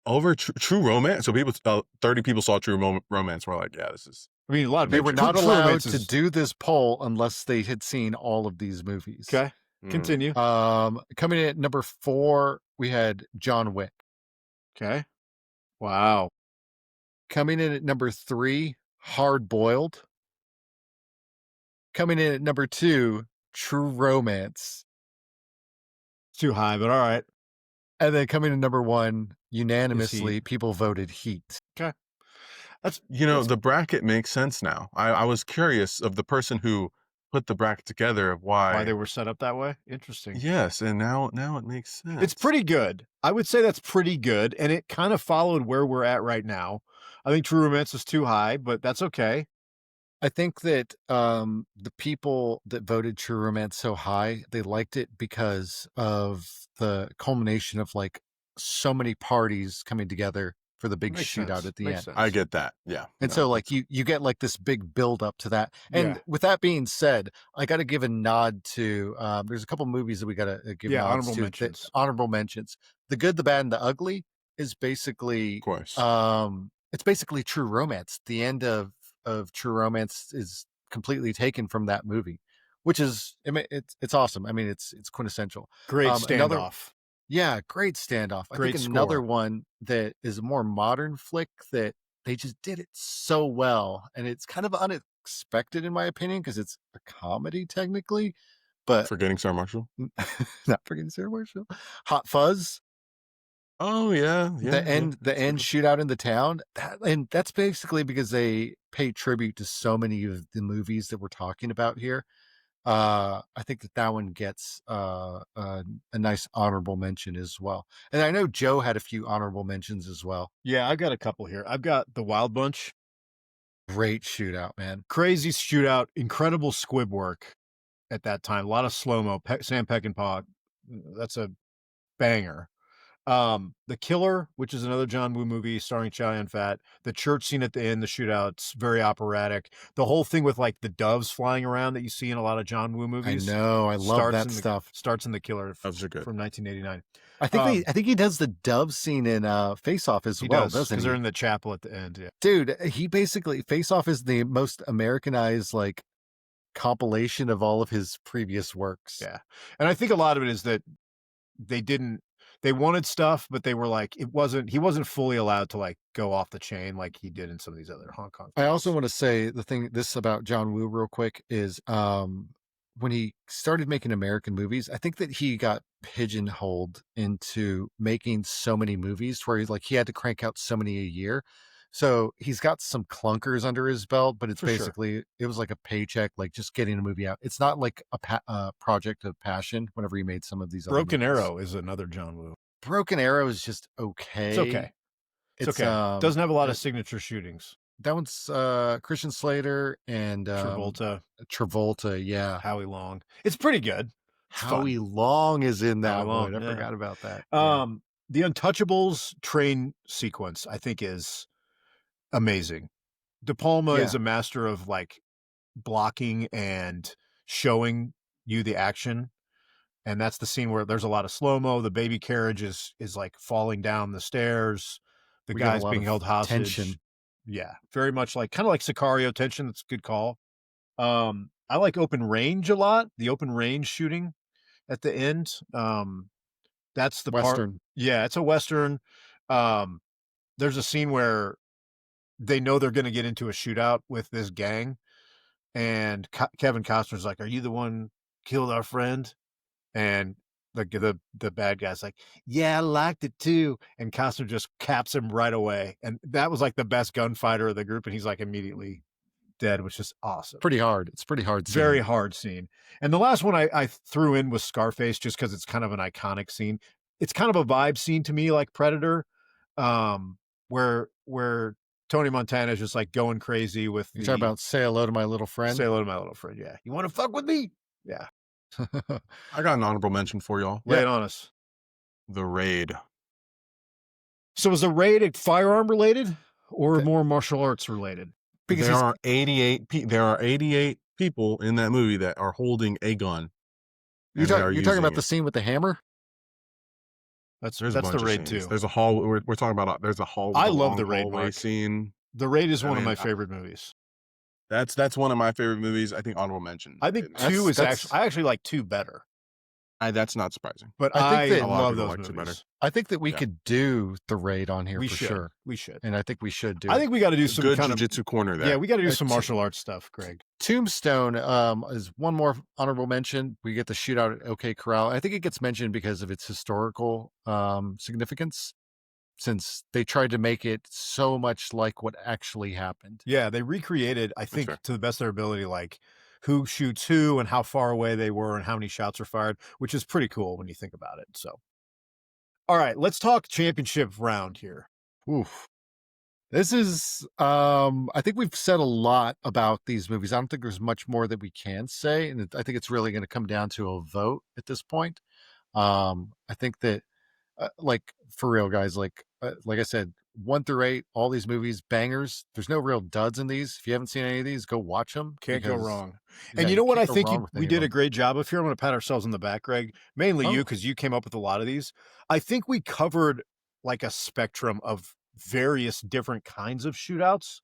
C: Over True Romance? So people, 30 people saw True Romance. We're like, yeah, this is...
A: I mean, a lot of
B: They were
A: True
B: not allowed
A: Romance
B: to
A: is-
B: do this poll unless they had seen all of these movies.
A: Okay. Continue.
B: Coming in at number 4, we had John Wick.
A: Okay. Wow.
B: Coming in at number 3, Hard Boiled. Coming in at number 2, True Romance.
A: It's too high, but all right.
B: And then coming in number 1, unanimously, people voted Heat.
A: Okay. That's
C: the bracket makes sense now. I was curious of the person who put the bracket together of
A: why they were set up that way. Interesting.
C: Yes, and now it makes sense.
A: It's pretty good. I would say that's pretty good, and it kind of followed where we're at right now. I think True Romance is too high, but that's okay.
B: I think that the people that voted True Romance so high, they liked it because of the culmination of like so many parties coming together for the big
A: Makes
B: shootout
A: sense.
B: at the
A: Makes
B: end.
A: sense.
C: I get that. Yeah.
B: And
C: No,
B: so like
C: it's-
B: you get like this big build up to that. And
A: Yeah.
B: with that being said, I got to give a nod to there's a couple movies that we got to give
A: Yeah,
B: nods
A: honorable
B: to.
A: mentions.
B: Honorable mentions. The Good, the Bad, and the Ugly is basically
C: Of course.
B: it's basically True Romance. The end of True Romance is completely taken from that movie, which is it's awesome. I mean, it's quintessential.
A: Great
B: Another-
A: standoff.
B: Yeah, great standoff. I
A: Great
B: think another
A: score.
B: one that is a more modern flick that they just did it so well, and it's kind of unexpected in my opinion because it's a comedy technically, but
C: Forgetting Sarah Marshall?
B: not forgetting Sarah Marshall. Hot Fuzz,
C: Oh, yeah.
B: the end shootout in the town, and that's basically because they pay tribute to so many of the movies that we're talking about here. I think that one gets a nice honorable mention as well. And I know Joe had a few honorable mentions as well.
A: Yeah, I've got a couple here. I've got The Wild Bunch.
B: Great shootout, man.
A: Crazy shootout. Incredible squib work at that time. A lot of slow-mo. Sam Peckinpah. That's a banger. The Killer, which is another John Woo movie starring Chow Yun-fat. The church scene at the end, the shootout's very operatic. The whole thing with like the doves flying around that you see in a lot of John Woo movies.
B: I know, I love that stuff.
A: Starts in The Killer
C: Doves are good.
A: from 1989.
B: I think he does the dove scene in Face Off as
A: He
B: well,
A: does,
B: doesn't
A: because
B: he?
A: they're in the chapel at the end. Yeah.
B: Dude, he basically Face Off is the most Americanized like compilation of all of his previous works.
A: Yeah. And I think a lot of it is that they wanted stuff, but they were like, he wasn't fully allowed to like go off the chain like he did in some of these other Hong Kong
B: I
A: films.
B: also want to say this about John Woo real quick is when he started making American movies, I think that he got pigeonholed into making so many movies where he had to crank out so many a year. So he's got some clunkers under his belt, but it's
A: For sure.
B: basically it was like a paycheck, like just getting a movie out. It's not like a project of passion. Whenever he made some of these,
A: Broken
B: other movies.
A: Arrow is another John Woo.
B: Broken Arrow is just okay.
A: It's okay. It's okay. Doesn't have a lot of signature shootings.
B: That one's Christian Slater and Travolta, yeah.
A: Howie Long. It's pretty good. It's fun.
B: Howie Long is in that
A: Howie Long,
B: one. I
A: yeah.
B: forgot about that.
A: The Untouchables train sequence, I think, is amazing. De Palma is a master of like blocking and showing you the action. And that's the scene where there's a lot of slow-mo. The baby carriage is like falling down the stairs. The
B: We get a
A: guy's
B: lot
A: being
B: of
A: held hostage.
B: tension.
A: Yeah, very much like kind of like Sicario tension. That's a good call. I like Open Range a lot. The open range shooting at the end. That's the part.
B: Western.
A: Yeah, it's a Western. There's a scene where they know they're going to get into a shootout with this gang, and Kevin Costner's like, "Are you the one killed our friend?" And the bad guy's like, "Yeah, I liked it too." And Costner just caps him right away. And that was like the best gunfighter of the group, and he's like immediately dead, which is awesome.
B: Pretty hard. It's pretty hard.
A: Very hard scene. And the last one I threw in was Scarface, just because it's kind of an iconic scene. It's kind of a vibe scene to me, like Predator, where Tony Montana is just like going crazy with
B: You talking about Say Hello to My Little Friend?
A: Say Hello to My Little Friend. Yeah, you want to fuck with me? Yeah.
C: I got an honorable mention for y'all.
A: Lay it on us.
C: The Raid.
A: So is the Raid firearm related or more martial arts related?
C: Because there are 88 people in that movie that are holding a gun.
B: You're talking about the scene with the hammer?
A: That's
C: the
A: Raid too.
C: There's a hall. We're talking about. There's a hall.
A: I love the Raid
C: scene.
A: The Raid is one of my favorite movies.
C: That's one of my favorite movies. I think honorable mention.
A: I think 2 is actually. I actually like 2 better.
C: That's not surprising.
A: But
B: I think
A: I love those movies.
C: better.
B: I think that we could do the Raid on here
A: We
B: for
A: should.
B: sure.
A: We should.
B: And I think we should do
A: I
B: it.
A: think we got to do some
C: good
A: kind of
C: jiu-jitsu corner there.
A: Yeah, we got to do some martial arts stuff, Greg.
B: Tombstone is one more honorable mention. We get the shootout at OK Corral. I think it gets mentioned because of its historical significance, since they tried to make it so much like what actually happened.
A: Yeah, they recreated, I think, to the best of their ability, like who shoots who and how far away they were and how many shots were fired, which is pretty cool when you think about it. So, all right, let's talk championship round here.
B: Oof. This is, I think we've said a lot about these movies. I don't think there's much more that we can say. And I think it's really going to come down to a vote at this point. I think that, like, for real, guys, like I said, 1 through 8, all these movies, bangers. There's no real duds in these. If you haven't seen any of these, go watch them.
A: Can't go wrong. And you know what I think we did a great job of here? I'm going to pat ourselves on the back, Greg. Mainly you, because you came up with a lot of these. I think we covered like a spectrum of various different kinds of shootouts.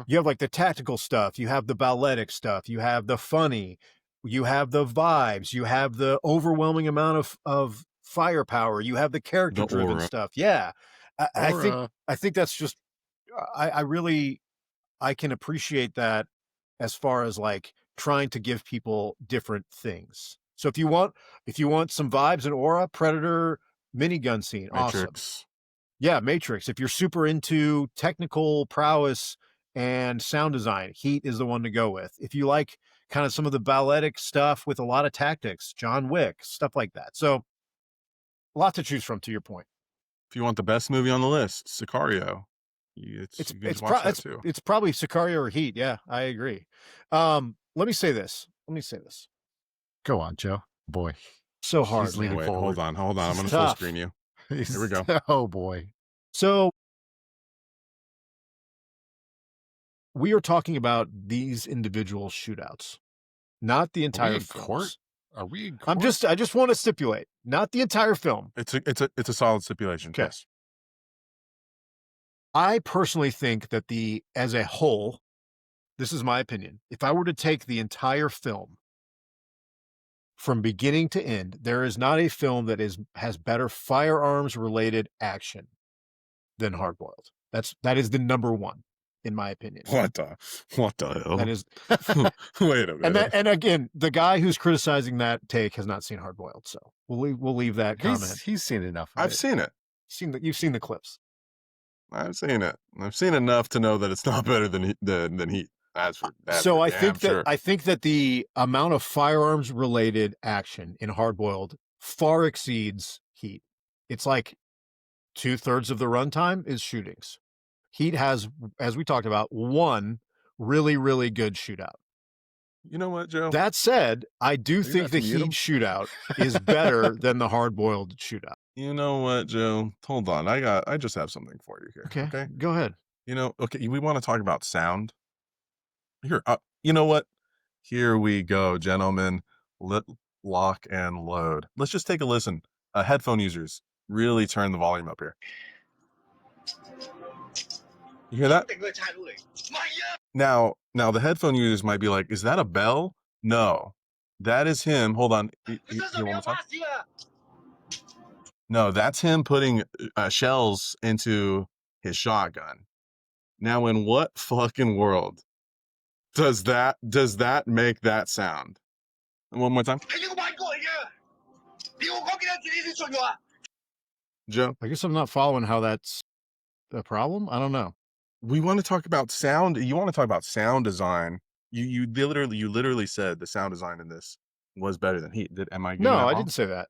A: You have like the tactical stuff. You have the balletic stuff. You have the funny. You have the vibes. You have the overwhelming amount of firepower. You have the character-driven stuff. Yeah. I think that's just, I can appreciate that as far as like trying to give people different things. So if you want some vibes and aura, Predator minigun scene,
C: Matrix.
A: Awesome. Yeah, Matrix. If you're super into technical prowess and sound design, Heat is the one to go with. If you like kind of some of the balletic stuff with a lot of tactics, John Wick, stuff like that. So a lot to choose from, to your point.
C: If you want the best movie on the list, Sicario. It's
A: probably Sicario or Heat. Yeah, I agree. Let me say this.
B: Go on, Joe. Boy.
A: So hard.
B: Wait,
C: hold on. I'm going to full screen you. Here we go.
B: Oh, boy.
A: So we are talking about these individual shootouts, not the entire film.
B: Are we in court?
A: I just want to stipulate, not the entire film.
C: It's a solid stipulation.
A: Okay.
C: Yes.
A: I personally think that as a whole, this is my opinion. If I were to take the entire film from beginning to end, there is not a film that has better firearms related action than Hard Boiled. That is the number one, in my opinion.
C: What the hell?
A: That is.
C: Wait a minute.
A: And again, the guy who's criticizing that take has not seen Hard Boiled, so we'll leave that comment.
B: He's seen enough.
C: I've seen it.
A: You've seen the clips.
C: I've seen it. I've seen enough to know that it's not better than Heat.
A: So I think that the amount of firearms related action in Hard Boiled far exceeds Heat. It's like 2/3 of the runtime is shootings. Heat has, as we talked about, one really, really good shootout.
C: You know what, Joe?
A: That said, I do think the Heat shootout is better than the Hard Boiled shootout.
C: You know what, Joe? Hold on. I just have something for you here.
A: Okay. Go ahead.
C: We want to talk about sound. Here, you know what? Here we go, gentlemen. Lock and load. Let's just take a listen. Headphone users, really turn the volume up here. You hear that? Now the headphone users might be like, "Is that a bell?" No, that is him. Hold on. Hear one more time. No, that's him putting shells into his shotgun. Now, in what fucking world does that make that sound? One more time, Joe.
A: I guess I'm not following how that's a problem. I don't know.
C: We want to talk about sound. You want to talk about sound design. You literally said the sound design in this was better than Heat. Am I getting
A: No,
C: that
A: I
C: wrong?
A: didn't say that.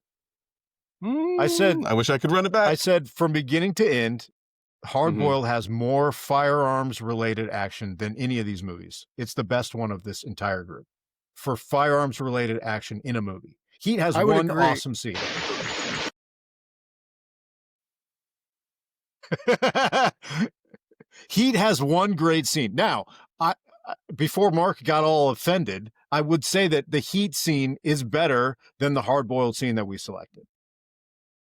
A: I said
C: I wish I could run it back.
A: I said from beginning to end, Hard
C: Mhm.
A: Boiled has more firearms related action than any of these movies. It's the best one of this entire group for firearms related action in a movie. Heat has
B: I would
A: one
B: agree.
A: awesome scene. Heat has one great scene. Now, before Mark got all offended, I would say that the Heat scene is better than the Hard Boiled scene that we selected.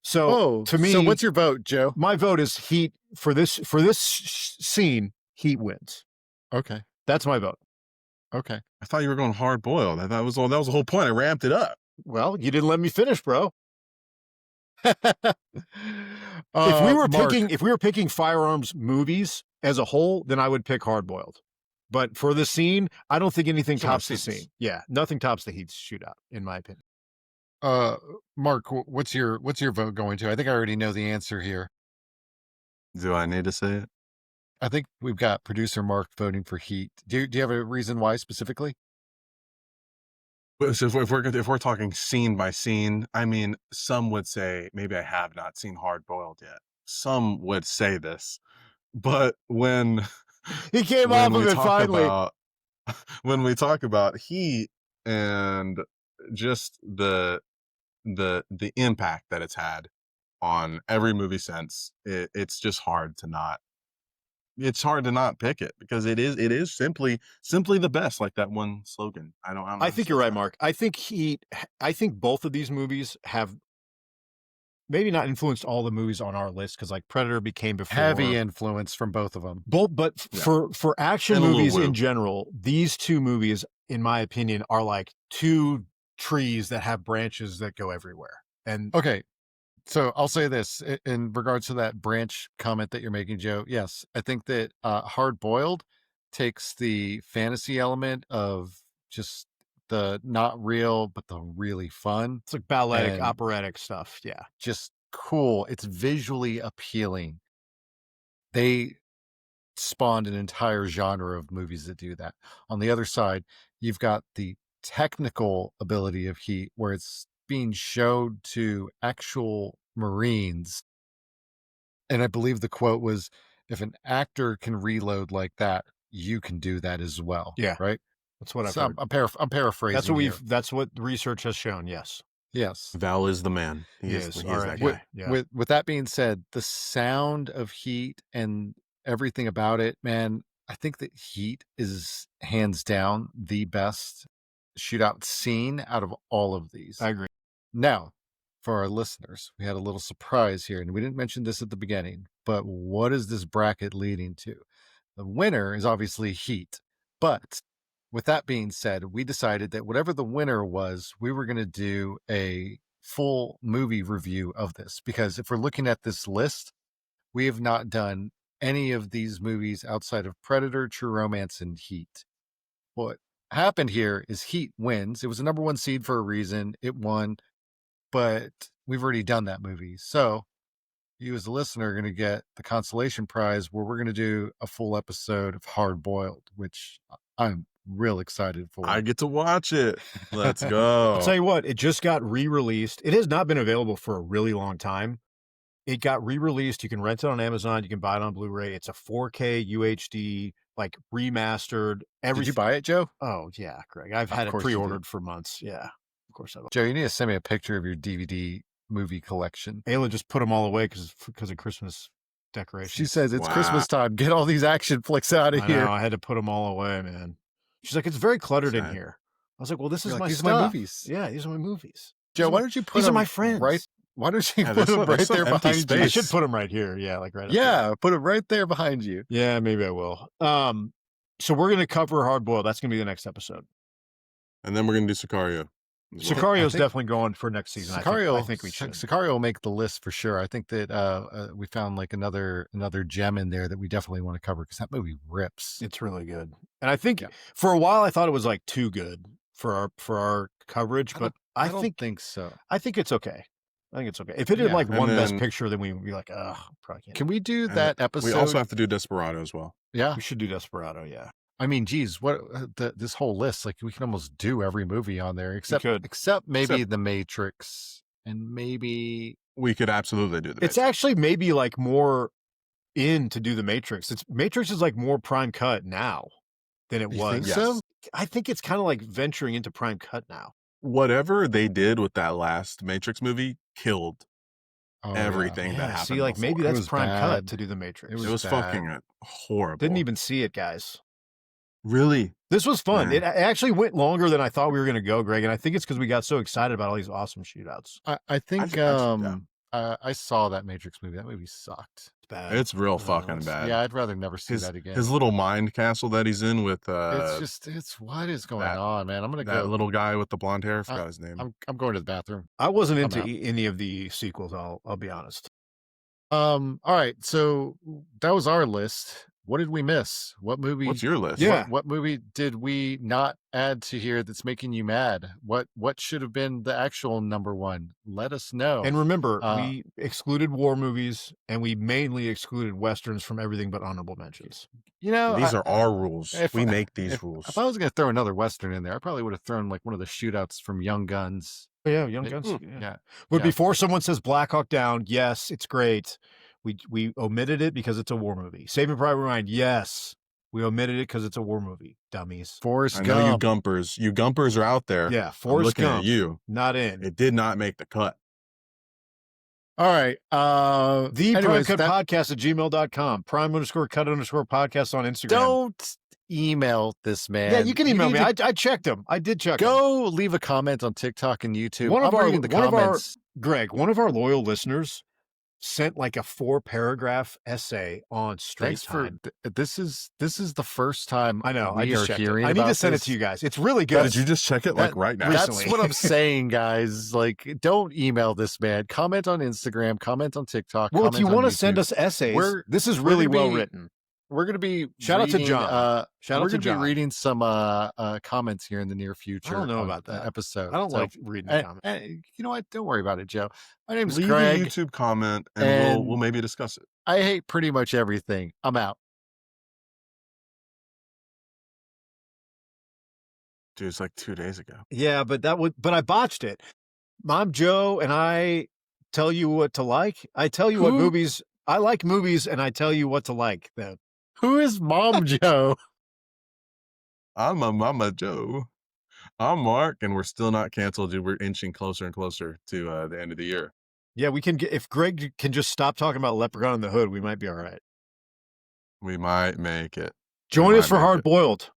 A: So to me,
B: so what's your vote, Joe?
A: My vote is Heat for this scene. Heat wins.
B: Okay.
A: That's my vote.
B: Okay.
C: I thought you were going hard boiled. That was the whole point. I ramped it up.
A: Well, you didn't let me finish, bro.
B: Mark,
A: If we were picking firearms movies as a whole, then I would pick Hard Boiled. But for the scene, I don't think anything
C: So much
A: tops the
C: scenes.
A: scene. Yeah, nothing tops the Heat shootout, in my opinion.
B: Mark, what's your vote going to? I think I already know the answer here.
C: Do I need to say it?
B: I think we've got producer Mark voting for Heat. Do you have a reason why specifically?
C: So if we're talking scene by scene, I mean, some would say maybe I have not seen Hard Boiled yet. Some would say this, but when
A: He came off of it finally.
C: When we talk about Heat and just the impact that it's had on every movie since, it's just hard to not. It's hard to not pick it because it is simply the best, like that one slogan. I don't know
A: I think you're right, Mark. I think both of these movies have maybe not influenced all the movies on our list because like Predator became before.
B: Heavy influence from both of them.
A: But for action
C: And a little
A: movies
C: woo.
A: in general, these two movies, in my opinion, are like two trees that have branches that go everywhere. And
B: Okay. So I'll say this in regards to that branch comment that you're making, Joe. Yes, I think that Hard Boiled takes the fantasy element of just the not real, but the really fun.
A: it's like balletic,
B: And
A: operatic stuff. Yeah.
B: just cool. It's visually appealing. They spawned an entire genre of movies that do that. On the other side, you've got the technical ability of Heat, where it's being showed to actual Marines. And I believe the quote was, if an actor can reload like that, you can do that as well.
A: Yeah.
B: Right.
A: That's what I've
B: So
A: heard.
B: I'm paraphrasing.
A: That's what research has shown. Yes.
B: Yes.
C: Val is the man. He is
A: All right.
C: that guy.
A: Yeah.
B: With that being said, the sound of Heat and everything about it, man, I think that Heat is hands down the best shootout scene out of all of these.
A: I agree.
B: Now, for our listeners, we had a little surprise here, and we didn't mention this at the beginning, but what is this bracket leading to? The winner is obviously Heat, but with that being said, we decided that whatever the winner was, we were going to do a full movie review of this, because if we're looking at this list, we have not done any of these movies outside of Predator, True Romance, and Heat. What happened here is Heat wins. It was a number one seed for a reason. It won, but we've already done that movie. So you as a listener are going to get the consolation prize where we're going to do a full episode of Hard Boiled, which I'm real excited for.
C: I get to watch it. Let's go.
A: I'll tell you what, it just got re-released. It has not been available for a really long time. It got re-released. You can rent it on Amazon. You can buy it on Blu-ray. It's a 4K UHD, like remastered.
B: Did you buy it, Joe?
A: Oh yeah, Greg. I've had it
B: course you did.
A: pre-ordered for months. Yeah, of course I will.
B: Joe, you need to send me a picture of your DVD movie collection.
A: Ayla just put them all away because of Christmas decorations.
B: She says it's
C: Wow.
B: Christmas time. Get all these action flicks out of
A: I
B: here.
A: know, I had to put them all away, man. She's like, it's very cluttered in
C: Sad.
A: here. I was like, well, this is
B: You're like,
A: my
B: these are
A: stuff.
B: my movies.
A: Yeah, these are my movies.
B: Joe, why don't you put
A: These are
B: them
A: my friends.
B: right? Why don't you
C: Yeah,
B: put
C: there's
B: them
C: some- there's
B: right
C: some
B: there
C: empty
B: behind you?
A: I
C: space.
A: should put them right here. Yeah, like right up there.
B: Yeah, put them right there behind you.
A: Yeah, maybe I will. So we're gonna cover Hard Boiled. That's gonna be the next episode.
C: And then we're gonna do Sicario. as well.
A: Sicario's
B: think-
A: definitely going for next season. I think we should.
B: Sicario will make the list for sure. I think that we found like another gem in there that we definitely want to cover because that movie rips.
A: It's really good. And I think
B: Yeah.
A: for a while I thought it was like too good for our coverage, but I
B: don't
A: think
B: think so.
A: I think it's okay. I think it's okay. If it had
B: Yeah.
A: like
C: And
A: one best
C: then-
A: picture, then we would be like, probably can't.
B: Can we do
C: And
B: that episode?
C: We also have to do Desperado as well.
B: yeah.
A: We should do Desperado. Yeah.
B: I mean, geez, what this whole list? Like, we can almost do every movie on there, except
A: could.
B: maybe
C: Except-
B: The Matrix, and maybe
C: We could absolutely do the
A: It's
C: Matrix.
A: actually maybe like more in to do the Matrix. Matrix is like more prime cut now than it
B: You
A: was.
B: think
C: Yes.
B: so?
A: I think it's kind of like venturing into prime cut now.
C: Whatever they did with that last Matrix movie killed
B: Oh, yeah.
C: everything that happened.
A: See, like maybe
C: before.
B: It
A: that's
B: was
A: prime
B: bad.
A: cut to do the Matrix.
B: It
C: It was
B: bad.
C: fucking horrible.
A: Didn't even see it, guys.
C: really.
A: This was fun.
C: Yeah.
A: It actually went longer than I thought we were going to go, Greg. And I think it's because we got so excited about all these awesome shootouts.
B: I think
C: yeah.
B: I saw that Matrix movie. That movie sucked.
A: It's bad.
C: It's real
A: No,
C: fucking
A: it's-
C: bad.
B: Yeah, I'd rather never see
C: his
B: that again.
C: his little mind castle that he's in with
B: it's what is going
C: that-
B: on, man? I'm gonna
C: that
B: go.
C: little guy with the blonde hair. I forgot his name.
B: I'm going to the bathroom.
A: I wasn't
B: I'm
A: into
B: out.
A: any of the sequels. I'll be honest.
B: All right, so that was our list. What did we miss? What movie?
C: What's your list?
A: Yeah.
B: What movie did we not add to here that's making you mad? What should have been the actual number one? Let us know.
A: And remember,
B: Uh,
A: we excluded war movies and we mainly excluded westerns from everything but honorable mentions.
B: you know,
C: These are our rules.
B: if
C: We
B: I-
C: make these
B: if,
C: rules.
B: If I was going to throw another western in there, I probably would have thrown like one of the shootouts from Young Guns.
A: Oh, yeah, Young
B: It-
A: Guns.
C: mm,
A: Yeah.
B: Yeah,
A: But
B: yeah.
A: before someone says Black Hawk Down, yes, it's great. We omitted it because it's a war movie. Saving Private Ryan, yes, we omitted it because it's a war movie. Dummies.
B: Forrest
C: I know
B: Gump.
C: you gumpers are out there.
A: Yeah,
C: I'm
A: Forrest
C: looking
A: Gump,
C: at you.
A: not in.
C: It did not make the cut.
B: All right.
A: The
B: anyways,
A: Prime Cut
B: that-
A: Podcast at gmail.com. Prime_cut_podcast on Instagram.
B: Don't email this man.
A: Yeah, you can email me.
B: need to
A: I checked them. I did check them.
B: go leave a comment on TikTok and YouTube.
A: One of
B: I'm
A: our-
B: reading the
A: one of our-
B: comments.
A: Greg, one of our loyal listeners sent like a 4-paragraph essay on straight
B: Thanks for
A: time.
B: this is the first time
A: I know. I
B: we
A: just
B: are
A: checked
B: hearing
A: it. I need to
B: about
A: send
B: this.
A: it to you guys. It's really good.
C: Did you just check it like
B: That-
C: right now?
B: That's
A: Recently.
B: what I'm saying, guys. Like, don't email this man. Comment on Instagram. Comment on TikTok.
A: Well, if
B: comment
A: you
B: on
A: want to send
B: YouTube.
A: us essays,
B: We're-
A: this is
B: we're
A: really
B: gonna
A: well
B: be-
A: written.
B: we're going to be
A: Shout out to
B: reading,
A: John. Shout
B: we're
A: out to
B: gonna
A: John.
B: be reading some comments here in the near future.
A: I don't know
B: on
A: about
B: the
A: that.
B: episode.
A: I don't
B: So,
A: like reading the comments.
B: you know what? Don't worry about it, Joe. My name's
C: Leave
B: Craig.
C: a YouTube comment and,
B: and-
C: we'll maybe discuss it.
B: I hate pretty much everything. I'm out.
C: Dude, it's like 2 days ago.
A: Yeah, but I botched it. Mom Joe and I tell you what to like. I tell you what
B: Who?
A: movies I like movies and I tell you what to like. Then
B: Who is Mom Joe?
C: I'm a Mama Joe. I'm Mark, and we're still not canceled, dude. We're inching closer and closer to the end of the year.
A: yeah, we can get if Greg can just stop talking about Leprechaun in the Hood, we might be all right.
C: We might make it.
A: Join
C: might
A: us for
C: make
A: Hard
C: it.
A: Boiled.